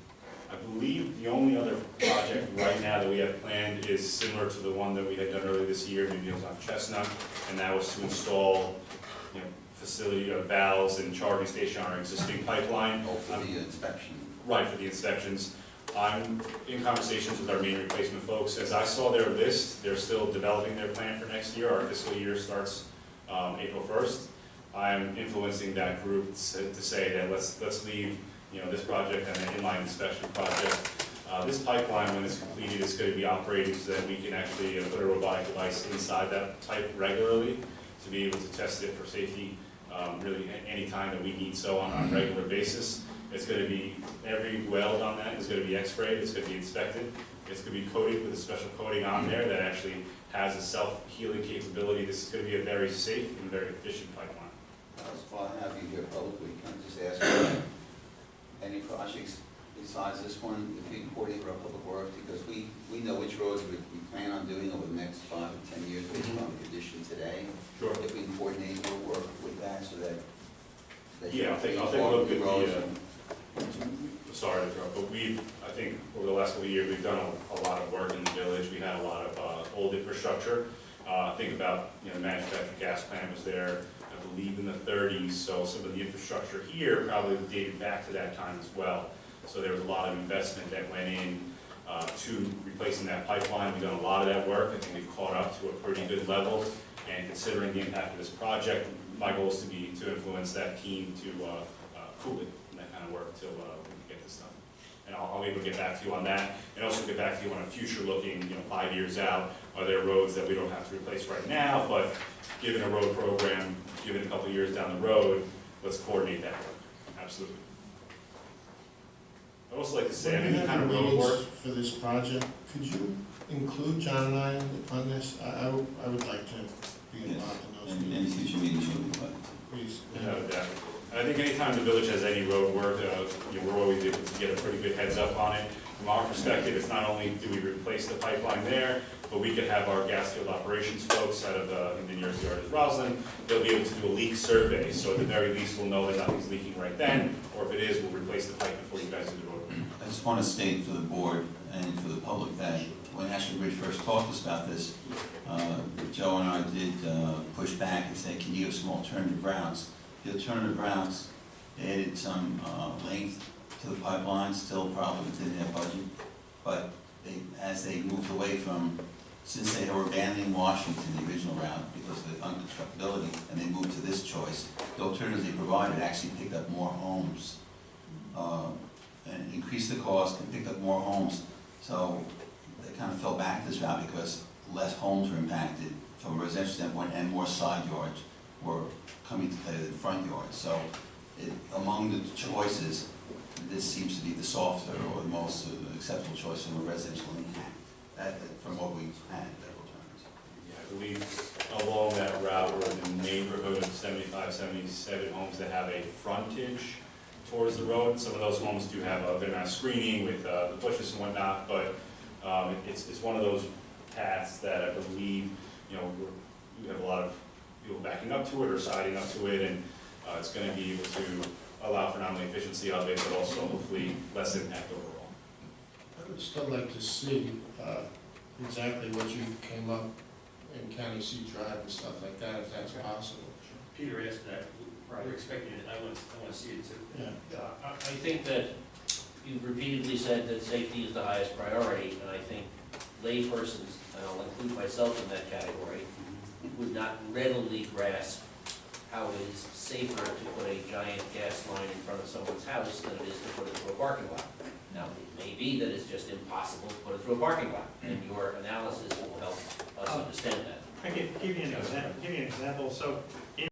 I believe the only other project right now that we have planned is similar to the one that we had done earlier this year, maybe it was on Chestnut, and that was to install, facility valves and charging station on our existing pipeline. Oh, for the inspection. Right, for the inspections. I'm in conversations with our main replacement folks. As I saw their list, they're still developing their plan for next year. Our fiscal year starts April 1st. I'm influencing that group to say that let's leave this project and an inline inspection project. This pipeline, when it's completed, is going to be operating so that we can actually put a robotic device inside that pipe regularly to be able to test it for safety really any time that we need so on a regular basis. It's going to be, every weld on that is going to be X-rayed, it's going to be inspected, it's going to be coated with a special coating on there that actually has a self-healing capability. This is going to be a very safe and very efficient pipeline. While I have you here publicly, can I just ask any projects besides this one, if you can coordinate with our public works, because we know which roads we plan on doing over the next 5 to 10 years based on the condition today. Sure. If we can coordinate your work with that so that Yeah, I'll take a look at sorry to interrupt, but I think over the last couple of years, we've done a lot of work in the village. We had a lot of old infrastructure. Think about, the manufactured gas plant was there, I believe, in the 30s, so some of the infrastructure here probably dated back to that time as well. So there was a lot of investment that went in to replacing that pipeline. We've done a lot of that work. I think we've caught up to a pretty good level, and considering the impact of this project, my goal is to influence that team to cool it and that kind of work until we can get this done. And I'll be able to get back to you on that, and also get back to you on a future looking, 5 years out. Are there roads that we don't have to replace right now, but given a road program, given a couple of years down the road, let's coordinate that work. Absolutely. I'd also like to say, any kind of road work. For this project, could you include John and I on this? I would like to be involved in those meetings. Any future meetings you'll be glad. Please. No doubt. And I think anytime the village has any road work, we're always able to get a pretty good heads up on it. From our perspective, it's not only do we replace the pipeline there, but we could have our gas field operations folks out of in the nearest yard is Roslyn. They'll be able to do a leak survey, so at the very least we'll know that nothing's leaking right then, or if it is, we'll replace the pipe before you guys do the road work. I just want to state for the board and for the public that when National Grid first talked to us about this, Joe and I did push back and say, can you give some alternative routes? The alternative routes added some length to the pipeline, still probably within their budget, but as they moved away from since they were abandoning Washington, the original route, because of the unconstructability, and they moved to this choice, the alternatives they provided actually picked up more homes, and increased the cost and picked up more homes. So they kind of fell back this route because less homes were impacted from a residential standpoint, and more side yards were coming to play than front yards. So among the choices, this seems to be the softer or the most acceptable choice from a residential impact, from what we've had. Yeah, I believe along that route, we're in the neighborhood of 75, 77 homes that have a frontage towards the road. Some of those homes do have a, they're not screening with the bushes and whatnot, but it's one of those paths that I believe, you know, we have a lot of people backing up to it or siding up to it, and it's going to be able to allow for not only efficiency of it, but also hopefully less impact overall. I would still like to see exactly what you came up in County Seat Drive and stuff like that, if that's possible. Peter asked that, we're expecting it, I want to see it too. Yeah. I think that you've repeatedly said that safety is the highest priority, and I think laypersons, and I'll include myself in that category, would not readily grasp how it is safer to put a giant gas line in front of someone's house than it is to put it through a parking lot. Now, it may be that it's just impossible to put it through a parking lot, and your analysis will help us understand that. I can give you an example. So